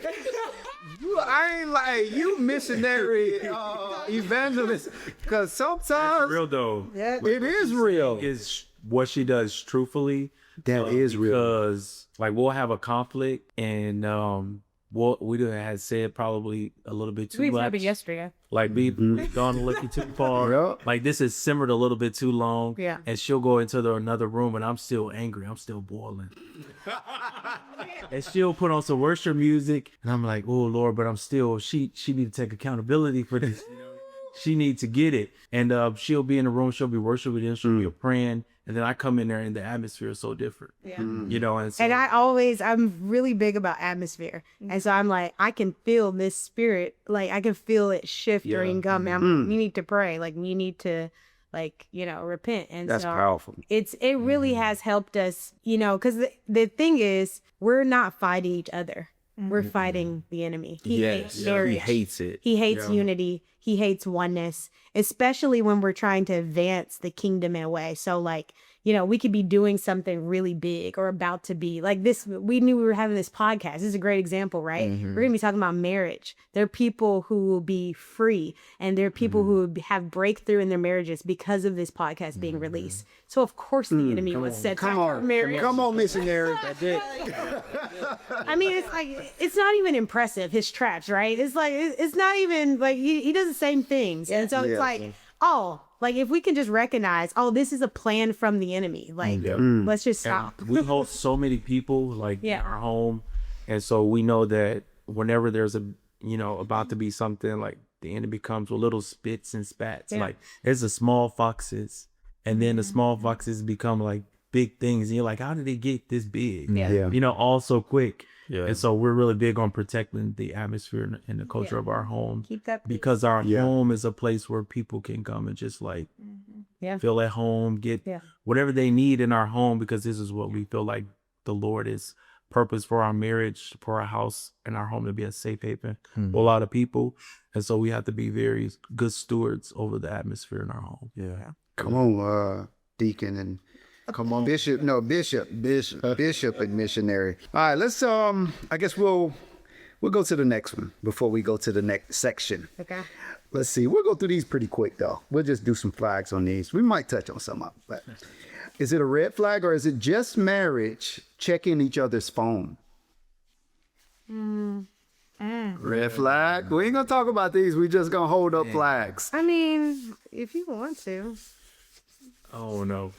H: I ain't like you missionary evangelist, because sometimes
D: Real though.
H: it is real.
D: Is what she does truthfully.
H: That is real.
D: Because like we'll have a conflict and what we had said probably a little bit too much.
B: yesterday.
D: Like we gone a little too far.
H: Yep.
D: Like this has simmered a little bit too long.
B: Yeah.
D: And she'll go into another room and I'm still angry. I'm still boiling. And she'll put on some worship music and I'm like, oh Lord, but I'm still, she need to take accountability for this. She needs to get it. And she'll be in the room, she'll be worshiping, she'll be praying. And then I come in there and the atmosphere is so different.
B: Yeah.
D: You know, and so
B: And I'm really big about atmosphere. And so I'm like, I can feel this spirit. Like, I can feel it shift during come. You need to pray. Like, you need to, like, you know, repent. And
H: That's
B: so
H: powerful.
B: it really has helped us, you know, because the thing is, we're not fighting each other. We're fighting the enemy. He hates marriage.
C: He hates it.
B: He hates unity. He hates oneness, especially when we're trying to advance the kingdom in a way. So, like, you know, we could be doing something really big or about to be like this. We knew we were having this podcast. This is a great example, right? We're going to be talking about marriage. There are people who will be free, and there are people who will have breakthrough in their marriages because of this podcast being released. So, of course, the enemy would set
H: Come on,
B: marriage.
H: come on, missionary.
B: I mean, it's like, it's not even impressive, his traps, right? It's like, it's not even like he does the same things. And so it's like, oh, like if we can just recognize, oh, this is a plan from the enemy. Like, let's just stop.
D: we host so many people like in
B: Yeah.
D: our home. And so we know that whenever there's a, you know, about to be something, like the enemy comes with little spits and spats.
B: Yeah.
D: Like there's the small foxes, and then the small foxes become like big things. And you're like, how did they get this big?
H: Yeah.
D: You know, all so quick.
C: Yeah.
D: And so we're really big on protecting the atmosphere and the culture of our home.
B: Keep that peace.
D: Because our home is a place where people can come and just like feel at home, get whatever they need in our home, because this is what we feel like the Lord is purpose for our marriage, for our house and our home to be a safe haven for a lot of people. And so we have to be very good stewards over the atmosphere in our home.
C: Yeah.
H: Come on, Deacon and come on, Bishop and missionary. All right, let's I guess we'll go to the next one before we go to the next section.
B: Okay.
H: Let's see. We'll go through these pretty quick though. We'll just do some flags on these. We might touch on some of them, but is it a red flag or is it just marriage checking each other's phone? Red flag. We ain't gonna talk about these. We just gonna hold up flags.
B: I mean, if you want to.
D: Oh no.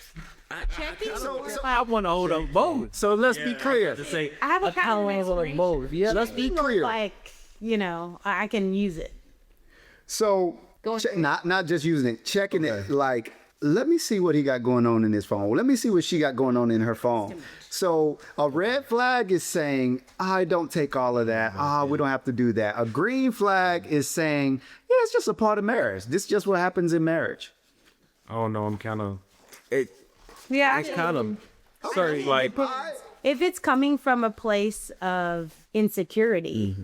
C: I want to hold up both.
H: So let's be clear.
D: To say
B: I have a kind of
C: both. Yeah.
H: Let's be clear.
B: like, you know, I can use it.
H: So not just using it, checking it like, let me see what he got going on in his phone. Let me see what she got going on in her phone. So a red flag is saying, I don't take all of that. We don't have to do that. A green flag is saying, yeah, it's just a part of marriage. This is just what happens in marriage.
D: oh no, I'm kind of
B: Yeah.
D: sorry, like
B: If it's coming from a place of insecurity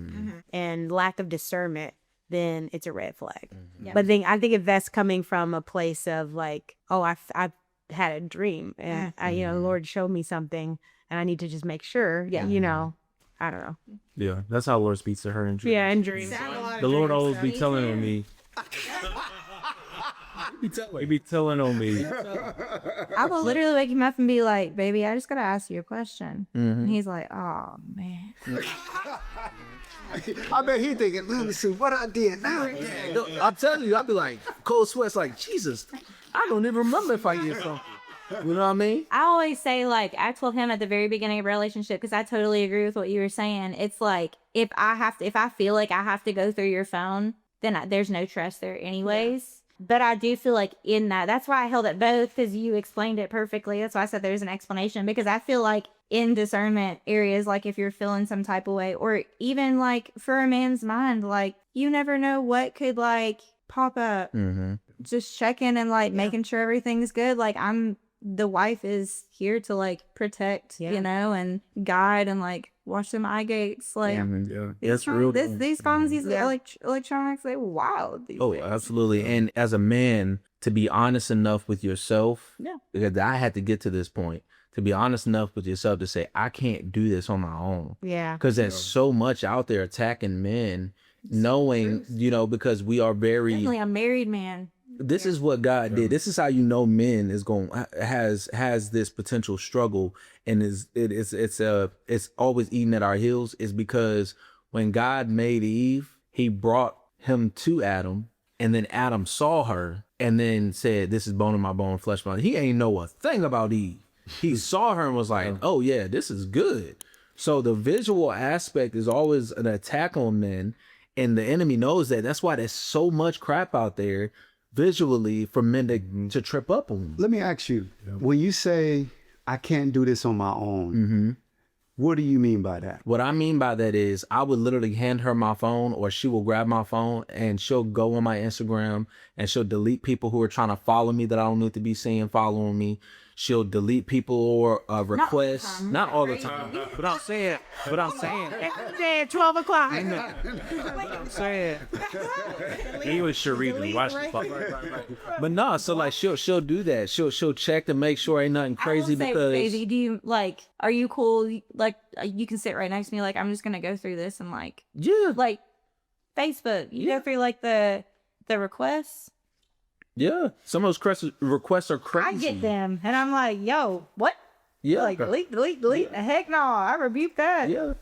B: and lack of discernment, then it's a red flag. But then I think if that's coming from a place of like, oh, I've had a dream and you know, the Lord showed me something and I need to just make sure, you know, I don't know.
D: yeah, that's how the Lord speaks to her in dreams.
B: Yeah, and dreams.
D: The Lord always be telling on me. He be telling on me.
E: I will literally wake him up and be like, baby, I just got to ask you a question. And he's like, oh, man.
H: I bet he thinking, let me see what I did now.
C: I'm telling you, I'll be like, cold sweats like, Jesus, I don't even remember if I did something. You know what I mean?
E: I always say, like, I told him at the very beginning of a relationship, because I totally agree with what you were saying. It's like, if I feel like I have to go through your phone, then there's no trust there anyways. But I do feel like in that's why I held it both, because you explained it perfectly. That's why I said there's an explanation, because I feel like in discernment areas, like if you're feeling some type of way, or even like for a man's mind, like you never know what could like pop up. Just checking and like making sure everything's good. Like the wife is here to like protect, you know, and guide and like watch them eye gates. Like,
D: That's real.
E: these phones, these electronics, they wild. These days.
C: Absolutely. And as a man, to be honest enough with yourself, because I had to get to this point, to be honest enough with yourself to say, I can't do this on my own.
B: Yeah.
C: Because there's so much out there attacking men, knowing, you know, because we are very...
E: Definitely a married man.
C: This is what God did. This is how you know men has this potential struggle, and it's always eating at our heels. Is because when God made Eve, He brought him to Adam, and then Adam saw her, and then said, "This is bone of my bone, flesh of my." He ain't know a thing about Eve. He saw her and was like, "Oh yeah, this is good." So the visual aspect is always an attack on men, and the enemy knows that. That's why there's so much crap out there. visually for men to trip up on.
H: Let me ask you, when you say I can't do this on my own, what do you mean by that?
C: What I mean by that is I would literally hand her my phone, or she will grab my phone and she'll go on my Instagram and she'll delete people who are trying to follow me that I don't need to be seeing following me. She'll delete people or requests. Not all the time.
D: But I'm saying,
B: Dad, 12 o'clock.
D: I'm saying. He was Sharif. Watch the fuck.
C: But no, so like she'll do that. She'll check to make sure ain't nothing crazy because
E: baby, do you like? Are you cool? Like, you can sit right next to me. Like, I'm just gonna go through this and like Facebook. You go through like the requests.
C: Yeah, some of those requests are crazy.
B: I get them, and I'm like, yo, what?
C: Yeah,
B: like delete. Heck no, I rebuke that.
C: Yeah,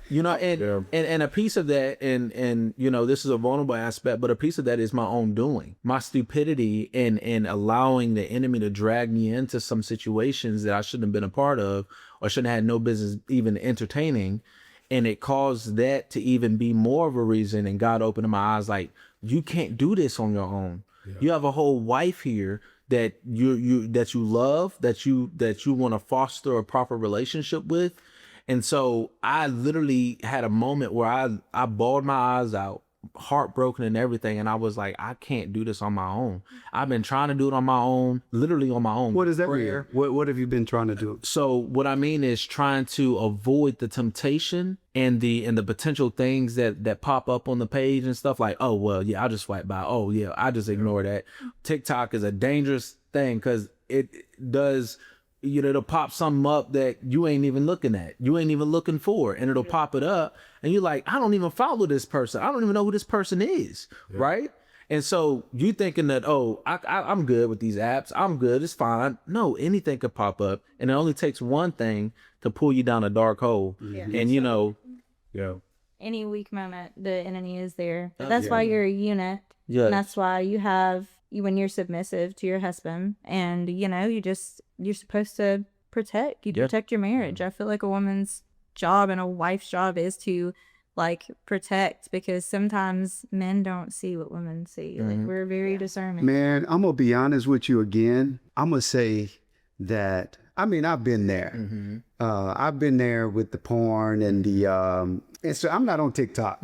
C: and a piece of that, and this is a vulnerable aspect, but a piece of that is my own doing, my stupidity, and allowing the enemy to drag me into some situations that I shouldn't have been a part of, or shouldn't have had no business even entertaining, and it caused that to even be more of a reason. And God opened my eyes, like, you can't do this on your own. Yeah. You have a whole wife here that you love, that you want to foster a proper relationship with. And so I literally had a moment where I bawled my eyes out, heartbroken and everything, and I was like, I can't do this on my own. I've been trying to do it on my own, literally on my own.
H: What is that mean? What have you been trying to do?
C: So what I mean is trying to avoid the temptation and the potential things that pop up on the page and stuff, like, oh well, yeah, I'll just swipe by. Oh yeah, I just ignore that. TikTok is a dangerous thing because it does, it'll pop something up that you ain't even looking at, you ain't even looking for, and it'll pop it up, and you're like, I don't even follow this person, I don't even know who this person is, right? And so you thinking that, oh, I'm good with these apps, I'm good, it's fine. No, anything could pop up, and it only takes one thing to pull you down a dark hole. And
E: any weak moment, the enemy is there. But that's why you're a unit. Yeah. And that's why when you're submissive to your husband, and you're supposed to protect your marriage. I feel like a woman's job and a wife's job is to like protect, because sometimes men don't see what women see. Like, we're very discerning.
H: Man, I'm gonna be honest with you again. I'm gonna say that, I mean, I've been there. I've been there with the porn and the and so I'm not on TikTok.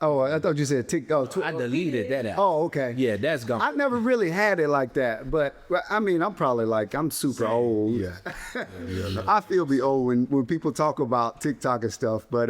H: Oh, I thought you said TikTok.
C: I deleted that app.
H: Oh, okay.
C: Yeah, that's gone.
H: I never really had it like that, but I mean, I'm probably like, I'm super old. Yeah. I feel be old when people talk about TikTok and stuff. But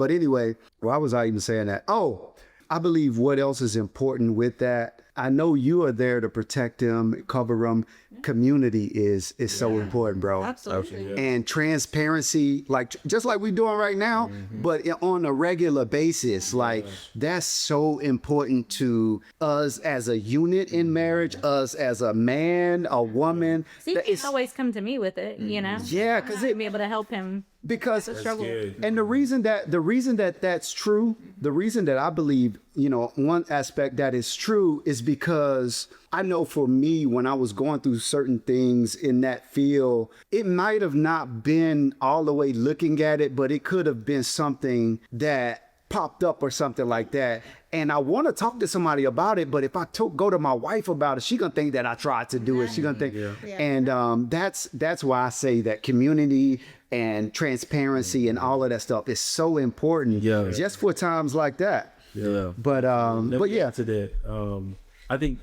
H: anyway, why was I even saying that? Oh, I believe what else is important with that. I know you are there to protect them, cover them. Community is so important, bro.
E: Absolutely.
H: And transparency, like just like we're doing right now, but on a regular basis, like that's so important to us as a unit in marriage, us as a man, a woman.
E: See, he can always come to me with it,
H: Yeah, because
E: it be able to help him.
H: Because
E: struggle.
H: And the reason that that's true, the reason that I believe, one aspect that is true is because I know for me, when I was going through certain things in that field, it might have not been all the way looking at it, but it could have been something that popped up or something like that. And I want to talk to somebody about it, but if I go to my wife about it, she gonna think that I tried to do it. She gonna think, and that's why I say that community and transparency and all of that stuff is so important. Just for times like that. But yeah.
D: To that, I think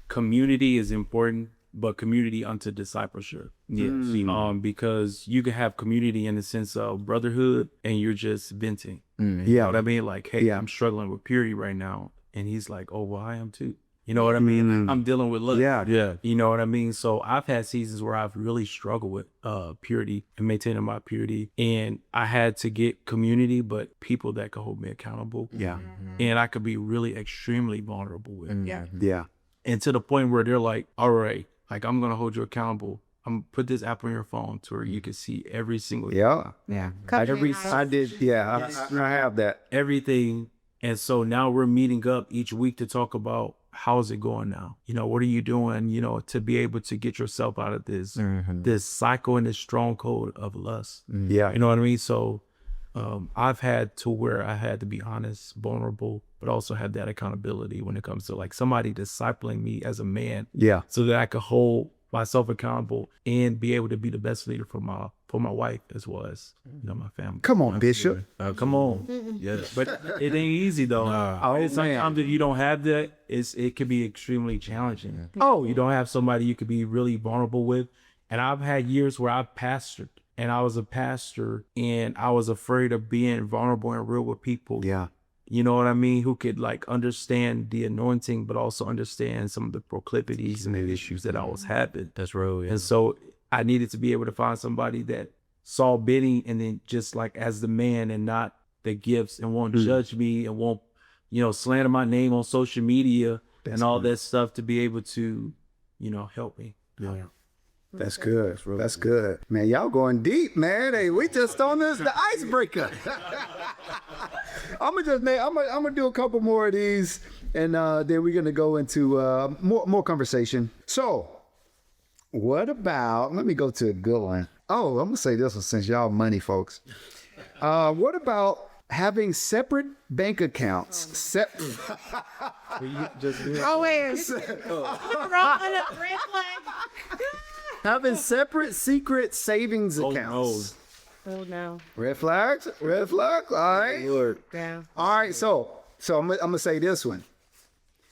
D: community is important, but community unto discipleship. Because you can have community in the sense of brotherhood, and you're just venting. You know what I mean? Like, hey, I'm struggling with purity right now, and he's like, oh, well, I am too. You know what I mean? I'm dealing with love.
H: Yeah.
D: You know what I mean? So I've had seasons where I've really struggled with purity and maintaining my purity. And I had to get community, but people that could hold me accountable. And I could be really extremely vulnerable with. And to the point where they're like, all right, like, I'm going to hold you accountable. I'm gonna put this app on your phone to where you can see every single
H: I did. I have that.
D: Everything. And so now we're meeting up each week to talk about, how's it going now? What are you doing, to be able to get yourself out of this cycle and this stronghold of lust. You know what I mean? So I've had to where I had to be honest, vulnerable, but also have that accountability when it comes to like somebody discipling me as a man.
H: Yeah.
D: So that I could hold myself accountable and be able to be the best leader for my wife as well as my family.
H: Come on, Bishop.
D: Come on.
C: Yes.
D: But it ain't easy though. Sometimes if you don't have that, it can be extremely challenging.
H: Oh,
D: You don't have somebody you could be really vulnerable with. And I've had years where I've pastored and I was a pastor and I was afraid of being vulnerable and real with people.
H: yeah.
D: You know what I mean? Who could like understand the anointing, but also understand some of the proclivities and the issues that I was having.
C: That's real. Yeah.
D: And so I needed to be able to find somebody that saw Benny and then just like as the man and not the gifts and won't judge me and won't, slander my name on social media and all that stuff to be able to, help me.
C: Yeah.
H: That's good. That's good. Man, y'all going deep, man. Hey, we just on the icebreaker. I'm gonna do a couple more of these and then we're gonna go into more conversation. So what about, let me go to a good one. Oh, I'm gonna say this one since y'all money folks. What about having separate bank accounts?
B: Oh, wait. Wrong on a red flag.
H: Having separate secret savings accounts.
B: Oh, no.
H: Red flags? Red flags? All right.
B: Yeah.
H: All right, so I'm gonna say this one.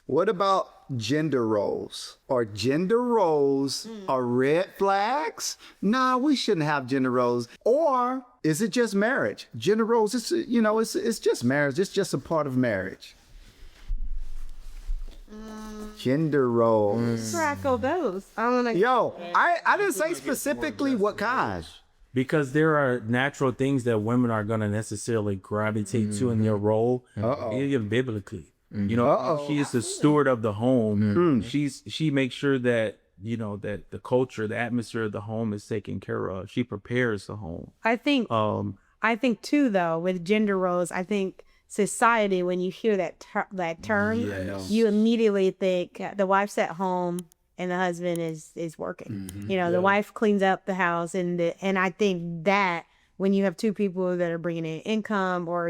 H: What about gender roles? Are gender roles are red flags? Nah, we shouldn't have gender roles. Or is it just marriage? Gender roles, it's just marriage. It's just a part of marriage. Gender roles.
B: Crackle those. I don't know.
H: Yo, I didn't say specifically what kind.
D: Because there are natural things that women are going to necessarily gravitate to in their role, even biblically. She is the steward of the home. She makes sure that, that the culture, the atmosphere of the home is taken care of. She prepares the home.
B: I think too, though, with gender roles, I think society, when you hear that term, you immediately think the wife's at home and the husband is working. The wife cleans up the house, and I think that when you have two people that are bringing in income, or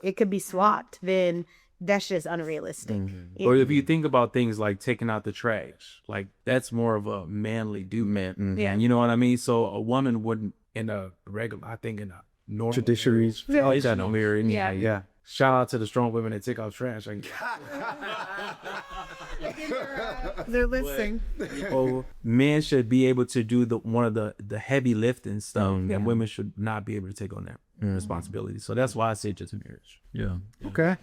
B: it could be swapped, then that's just unrealistic.
D: Or if you think about things like taking out the trash, like that's more of a manly dude.
B: Yeah.
D: You know what I mean? So a woman wouldn't in a normal
H: Traditionaries.
D: Yeah. Shout out to the strong women that take out trash.
B: They're listening.
D: Men should be able to do one of the heavy lifting stuff, and women should not be able to take on that responsibility. So that's why I say just marriage.
C: Yeah.
H: Okay.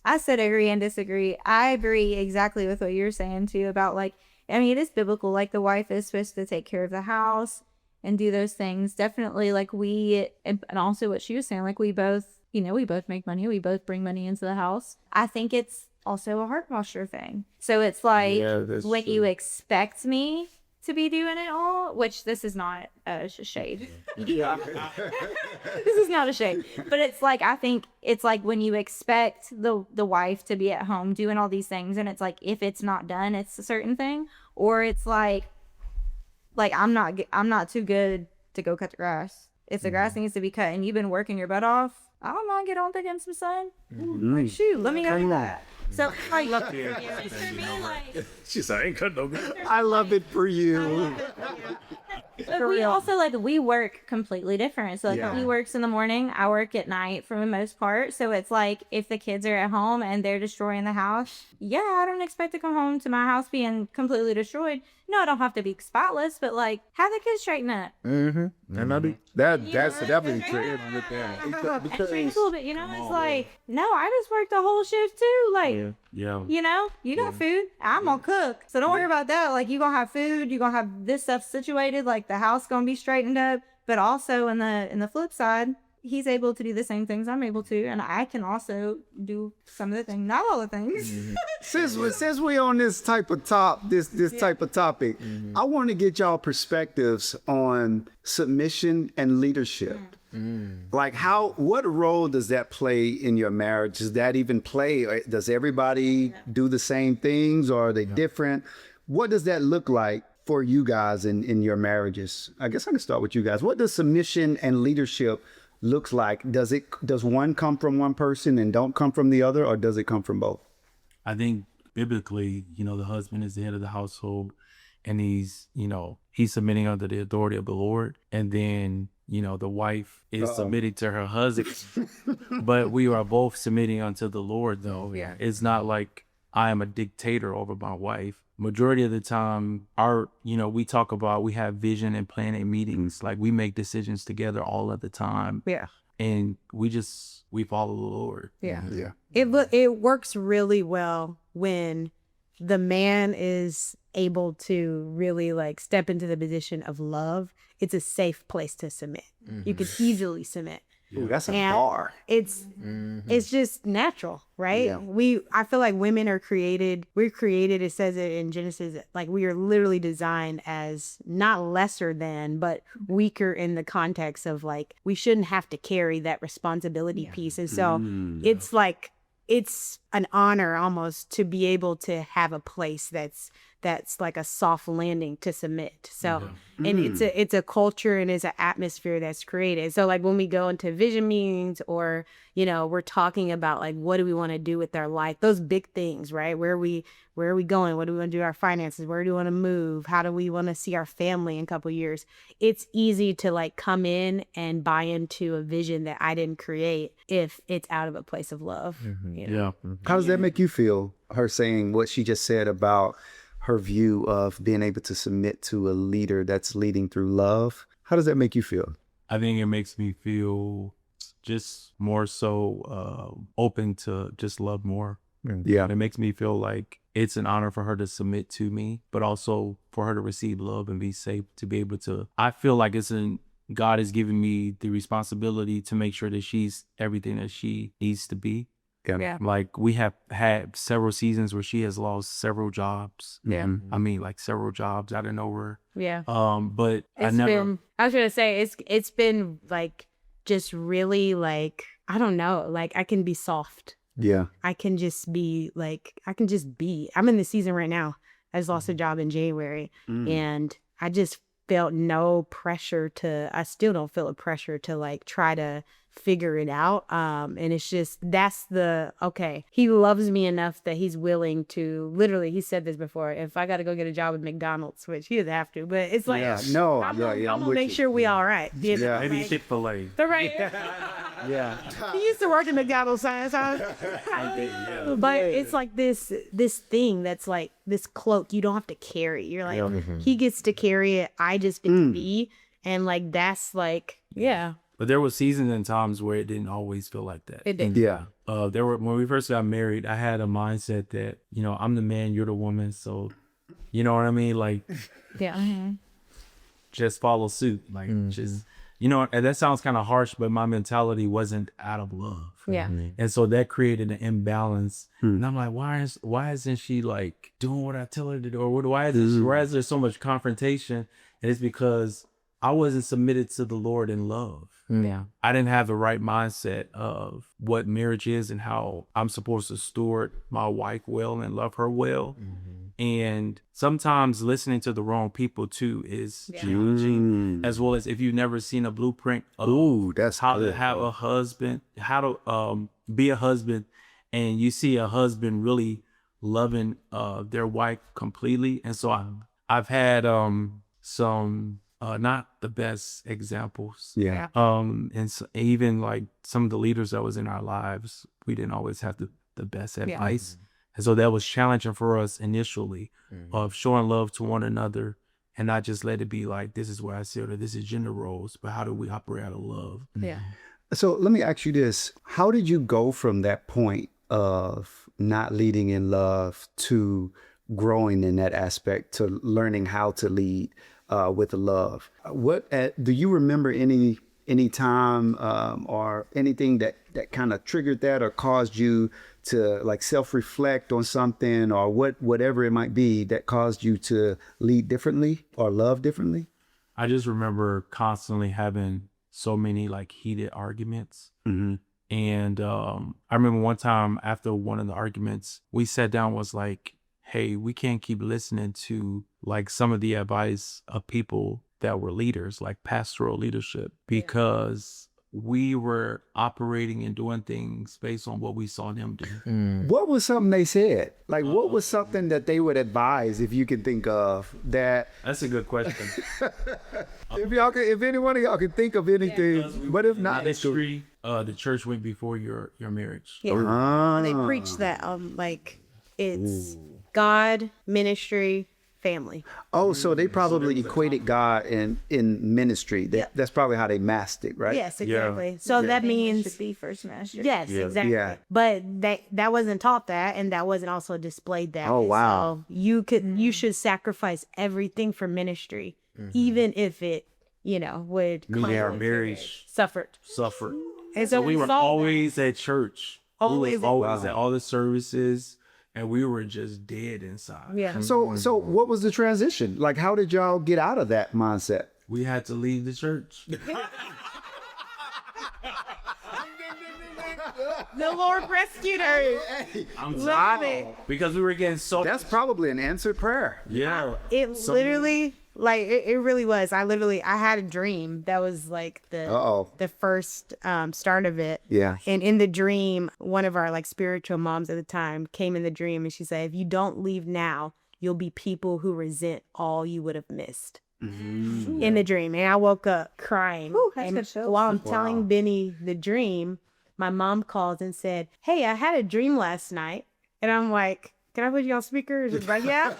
E: I said agree and disagree. I agree exactly with what you're saying too about it is biblical. Like the wife is supposed to take care of the house and do those things. Definitely and also what she was saying, like we both make money. We both bring money into the house. I think it's also a heart posture thing. So it's like when you expect me to be doing it all, which this is not a shade. This is not a shade. But it's like, I think it's like when you expect the wife to be at home doing all these things, and it's like if it's not done, it's a certain thing. Or it's like I'm not too good to go cut the grass. If the grass needs to be cut and you've been working your butt off, I don't mind get on there getting some sun. Like, shoot, let me go do that. So
D: She's like, I ain't cut no good.
H: I love it for you.
E: But we also we work completely different. So he works in the morning, I work at night for the most part. So it's like if the kids are at home and they're destroying the house, I don't expect to come home to my house being completely destroyed. No, I don't have to be spotless, but have the kids straighten up.
C: And I do.
H: That's definitely true.
E: And change a little bit, it's like, no, I just worked the whole shift too. You got food. I'm gonna cook. So don't worry about that. You gonna have food, you gonna have this stuff situated, the house gonna be straightened up. But also in the flip side, he's able to do the same things I'm able to, and I can also do some of the things, not all the things.
H: Since we on this type of type of topic, I want to get y'all perspectives on submission and leadership. What role does that play in your marriage? Does that even play? Does everybody do the same things, or are they different? What does that look like for you guys in your marriages? I guess I can start with you guys. What does submission and leadership looks like. Does one come from one person and don't come from the other, or does it come from both?
D: I think biblically, the husband is the head of the household, and he's submitting under the authority of the Lord. And then, the wife is submitting to her husband, but we are both submitting unto the Lord, though. Yeah. It's not like I am a dictator over my wife. Majority of the time, we have vision and planning meetings. Like, we make decisions together all of the time.
B: Yeah.
D: And we follow the Lord.
B: Yeah.
H: Yeah.
B: It works really well when the man is able to really like step into the position of love. It's a safe place to submit. You can easily submit.
H: Ooh, that's a
B: And
H: bar.
B: It's just natural, right?
H: Yeah.
B: I feel like women we're created, it says it in Genesis, like we are literally designed as not lesser than, but weaker in the context of like, we shouldn't have to carry that responsibility piece. And so it's like, it's an honor almost to be able to have a place that's like a soft landing to submit. So, and it's a culture and it's an atmosphere that's created. So like when we go into vision meetings or, we're talking about like, what do we want to do with our life? Those big things, right? Where are we going? What do we want to do with our finances? Where do we want to move? How do we want to see our family in a couple of years? It's easy to like come in and buy into a vision that I didn't create if it's out of a place of love.
D: Yeah.
H: How does that make you feel, her saying what she just said about her view of being able to submit to a leader that's leading through love? How does that make you feel?
D: I think it makes me feel just more so open to just love more.
H: Yeah.
D: It makes me feel like it's an honor for her to submit to me, but also for her to receive love and be safe to be able to. I feel like God has given me the responsibility to make sure that she's everything that she needs to be.
B: Yeah.
D: Like we have had several seasons where she has lost several jobs.
B: Yeah.
D: I mean, like several jobs out of nowhere.
B: Yeah.
D: But
B: I was gonna say it's been like just really like, I don't know, like I can be soft.
H: Yeah.
B: I can just be. I'm in the season right now. I just lost a job in January and I just felt no pressure I still don't feel a pressure to like try to figure it out. And it's just, he loves me enough that he's willing to, literally, he said this before, if I got to go get a job at McDonald's, which he doesn't have to, but it's like,
H: Yeah. No.
B: I'm
H: Yeah.
B: gonna
H: with
B: make
H: you.
B: sure we all right.
H: Yeah.
D: maybe
B: Like,
D: Chick-fil-A.
B: the right.
H: Yeah.
B: He used to work at McDonald's, so but it's like this thing that's like this cloak you don't have to carry. You're like, he gets to carry it. I just get to be, and like that's like, yeah.
D: But there were seasons and times where it didn't always feel like that.
B: It did.
H: Yeah.
D: When we first got married, I had a mindset that, I'm the man, you're the woman. So, you know what I mean? Like,
B: Yeah.
D: just follow suit. Like, just, and that sounds kind of harsh, but my mentality wasn't out of love.
B: Yeah.
D: And so that created an imbalance. And I'm like, why isn't she like doing what I tell her to do? Or why is there so much confrontation? And it's because I wasn't submitted to the Lord in love.
B: Yeah.
D: I didn't have the right mindset of what marriage is and how I'm supposed to steward my wife well and love her well. And sometimes listening to the wrong people too is challenging, as well as if you've never seen a blueprint of
H: that's
D: how
H: good,
D: to have a husband, how to be a husband, and you see a husband really loving their wife completely. And so I've had some not the best examples.
H: Yeah.
D: And so even like some of the leaders that was in our lives, we didn't always have the best advice. And so that was challenging for us initially, of showing love to one another and not just let it be like, this is where I sit or this is gender roles, but how do we operate out of love?
B: Yeah.
H: So let me ask you this. How did you go from that point of not leading in love to growing in that aspect, to learning how to lead with love? Do you remember any time or anything that kind of triggered that or caused you to like self-reflect on something, or whatever it might be that caused you to lead differently or love differently?
D: I just remember constantly having so many like heated arguments. And I remember one time after one of the arguments, we sat down, was like, hey, we can't keep listening to like some of the advice of people that were leaders, like pastoral leadership, because we were operating and doing things based on what we saw them do.
H: What was something they said? Like, what was something that they would advise, if you can think of that?
D: That's a good question.
H: If any one of y'all can think of anything, but if not, it's true.
D: Ministry, the church went before your marriage.
B: Yeah. They preach that like it's God, ministry, family.
H: Oh, so they probably equated God in ministry. That's probably how they masked it, right?
B: Yes, exactly. So that means
E: should be first master.
B: yes, exactly.
H: Yeah.
B: But that wasn't taught that, and that wasn't also displayed that.
H: Oh, wow.
B: So you should sacrifice everything for ministry, even if it would
D: Our marriage
B: suffered.
D: suffered.
B: And
D: So we were
B: saw that.
D: always at church.
B: Always
D: we
B: at-
D: was always at all the services, and we were just dead inside.
B: Yeah.
H: So what was the transition? Like, how did y'all get out of that mindset?
D: We had to leave the church.
B: The Lord rescued her.
D: Because we were getting so.
H: That's probably an answered prayer.
D: Yeah.
B: It literally, like, it really was. I had a dream that was like the first start of it.
H: Yeah.
B: And in the dream, one of our like spiritual moms at the time came in the dream and she said, if you don't leave now, you'll be people who resent all you would have missed. In the dream. And I woke up crying.
E: That's
B: And
E: good show.
B: while I'm telling Benny the dream, my mom calls and said, hey, I had a dream last night. And I'm like, can I put you on speaker? She's like, yeah.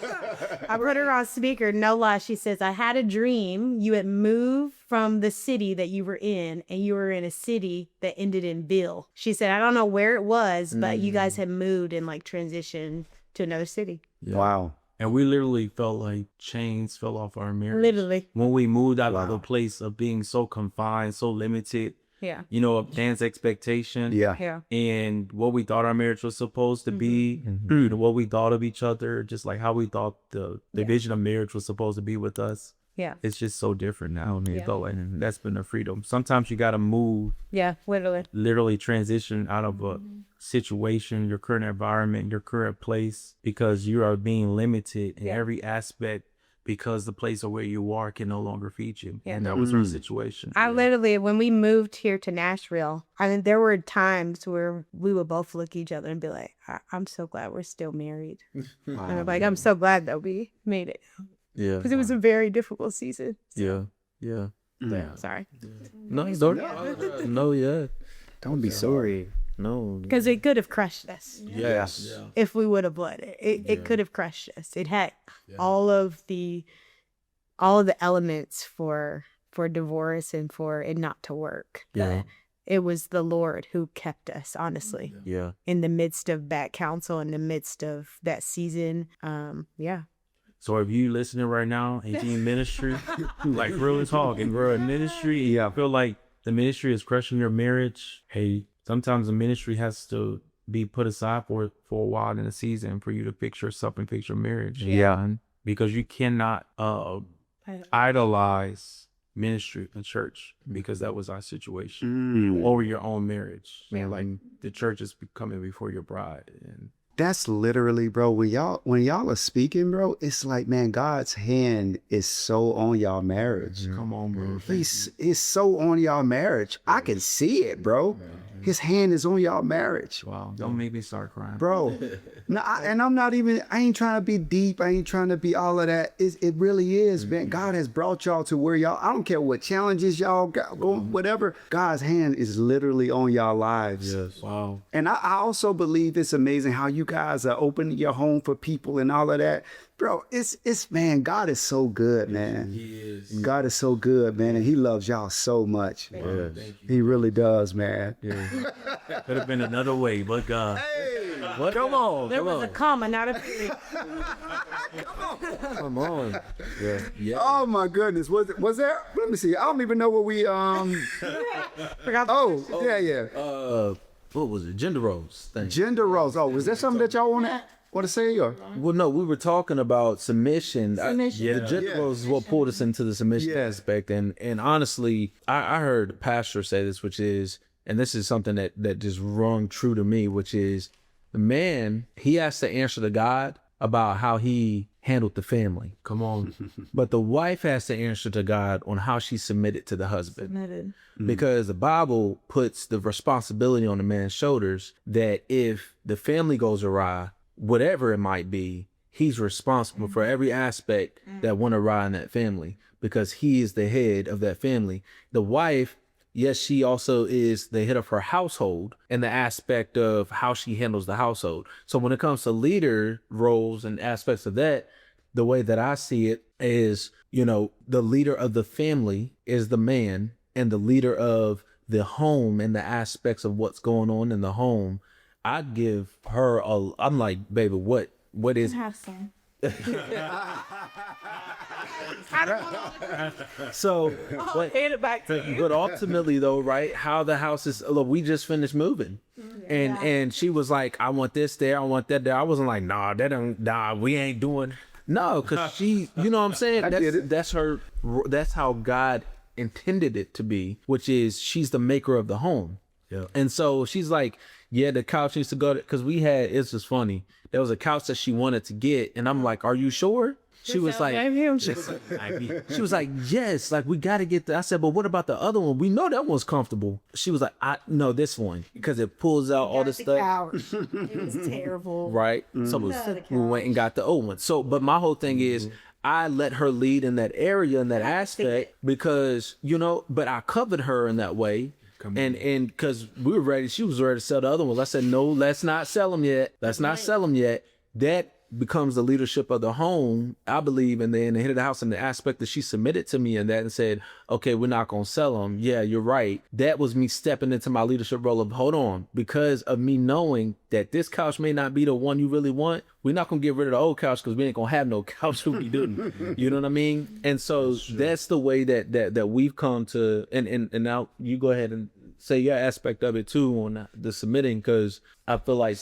B: I put her on speaker. No lie. She says, I had a dream. You had moved from the city that you were in, and you were in a city that ended in Bill. She said, I don't know where it was, but you guys had moved and like transitioned to another city.
D: Yeah.
H: Wow.
D: And we literally felt like chains fell off our marriage.
B: Literally.
D: When we moved out of the place of being so confined, so limited,
B: Yeah.
D: of Dan's expectation.
H: Yeah.
B: Yeah.
D: And what we thought our marriage was supposed to be, what we thought of each other, just like how we thought the vision of marriage was supposed to be with us.
B: Yeah.
D: It's just so different now. And it felt like that's been a freedom. Sometimes you got to move,
B: Yeah.
D: literally transition out of a situation, your current environment, your current place, because you are being limited in every aspect because the place of where you are can no longer feed you.
B: Yeah.
D: And that was our situation.
B: I literally, when we moved here to Nashville, I mean, there were times where we would both look at each other and be like, I'm so glad we're still married. And I'm like, I'm so glad that we made it.
D: Yeah.
B: Because it was a very difficult season.
D: Yeah. Yeah.
B: Damn, sorry.
D: No, you don't. No, yeah.
H: Don't be sorry.
D: No.
B: Because it could have crushed us
D: Yes.
B: if we would have let it. It could have crushed us. It had all of the elements for divorce and for it not to work.
D: Yeah.
B: It was the Lord who kept us, honestly.
D: Yeah.
B: In the midst of bad counsel, in the midst of that season. Yeah.
D: So if you listening right now and you in ministry, like real talk, and we're in ministry, I feel like the ministry is crushing your marriage. Hey, sometimes the ministry has to be put aside for a while in a season for you to fix yourself and fix your marriage.
H: Yeah.
D: Because you cannot idolize ministry and church, because that was our situation, or your own marriage. Like the church is coming before your bride. And
H: That's literally, bro, when y'all are speaking, bro, it's like, man, God's hand is so on y'all marriage.
D: come on, bro.
H: He's so on y'all marriage. I can see it, bro. His hand is on y'all marriage.
D: Wow. Don't make me start crying.
H: Bro. No, I ain't trying to be deep. I ain't trying to be all of that. It really is, man. God has brought y'all to where y'all, I don't care what challenges y'all got going, whatever. God's hand is literally on y'all lives.
D: Yes. Wow.
H: And I also believe it's amazing how you guys are opening your home for people and all of that. Bro, it's man, God is so good, man.
D: He is.
H: God is so good, man, and he loves y'all so much.
D: Yes.
H: He really does, man.
D: Could have been another way, but God. Come on.
B: There was a comma, not a period.
D: Come on. Yeah. Yeah.
H: Oh my goodness. Was there? Let me see. I don't even know what we
B: Forgot.
H: yeah.
C: What was it? Gender roles thing.
H: Gender roles. Oh, was that something that y'all want to say or?
C: Well, no, we were talking about submission. The gender roles is what pulled us into the submission aspect. And honestly, I heard the pastor say this, which is, and this is something that just rung true to me, which is the man, he has to answer to God, about how he handled the family.
D: Come on.
C: But the wife has to answer to God on how she submitted to the husband. Because the Bible puts the responsibility on the man's shoulders that if the family goes awry, whatever it might be, he's responsible for every aspect that went awry in that family because he is the head of that family. The wife, yes, she also is the head of her household and the aspect of how she handles the household. So when it comes to leader roles and aspects of that, the way that I see it is, you know, the leader of the family is the man, and the leader of the home and the aspects of what's going on in the home, I'd give her I'm like, baby, what is
E: Have some.
C: so but ultimately though, right, how the house is, look, we just finished moving and she was like, I want this there, I want that there. I wasn't like, nah, we ain't doing no, because she, you know what I'm saying, that's how God intended it to be, which is she's the maker of the home. Yeah. And so she's like, yeah, the couch needs to go to, because it's just funny, there was a couch that she wanted to get and I'm like, are you sure? She was like, yes, like we got to get that. I said, but what about the other one? We know that one's comfortable. She was like, no, this one, because it pulls out all the stuff.
B: Couch. It was terrible.
C: Right. So we went and got the old one. So, but my whole thing is, I let her lead in that area, in that aspect, because, you know, but I covered her in that way. And because we were ready, she was ready to sell the other ones. I said, no, let's not sell them yet. That becomes the leadership of the home, I believe, and then the head of the house, and the aspect that she submitted to me in that and said, okay, we're not going to sell them. Yeah, you're right. That was me stepping into my leadership role of, hold on, because of me knowing that this couch may not be the one you really want. We're not going to get rid of the old couch because we ain't going to have no couch when we do. You know what I mean? And so that's the way that we've come to, and now you go ahead and say your aspect of it too on the submitting, because I feel like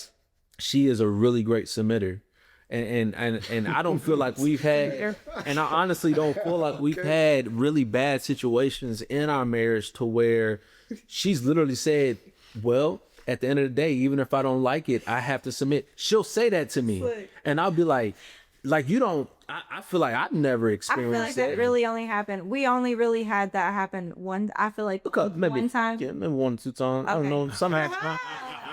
C: she is a really great submitter. And I don't feel like we've had, and I honestly don't feel like we've had really bad situations in our marriage to where she's literally said, well, at the end of the day, even if I don't like it, I have to submit. She'll say that to me. And I'll be like you don't, I feel like I've never experienced
B: I feel like that really only happened. We only really had that happen one. I feel like
C: maybe
B: one time.
C: Yeah, maybe 1 or 2 times. I don't know. Some happened.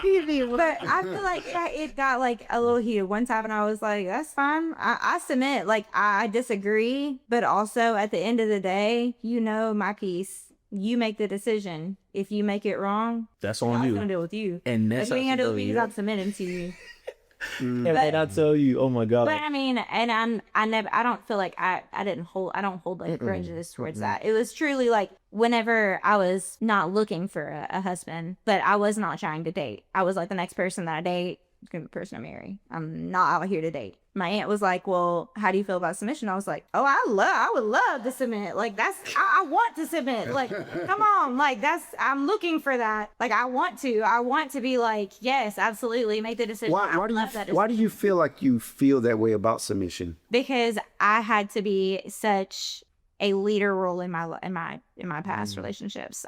B: But I feel like it got like a little heated one time, and I was like, that's fine. I submit. Like, I disagree, but also at the end of the day, you know my piece. You make the decision. If you make it wrong,
C: that's on you.
B: I'm gonna deal with you.
C: And that's
B: if you ain't gonna deal with me, I'm submitting to you.
C: And I tell you, oh my God.
B: But I mean, and I don't feel like I don't hold like grudges towards that. It was truly like whenever I was not looking for a husband, but I was not trying to date. I was like, the next person that I date is gonna be the person I marry. I'm not out here to date. My aunt was like, well, how do you feel about submission? I was like, oh, I would love to submit. Like, I want to submit. Like, come on. Like, I'm looking for that. Like, I want to be like, yes, absolutely. Make the decision.
H: Why do you feel like you feel that way about submission?
B: Because I had to be such a leader role in my past relationships.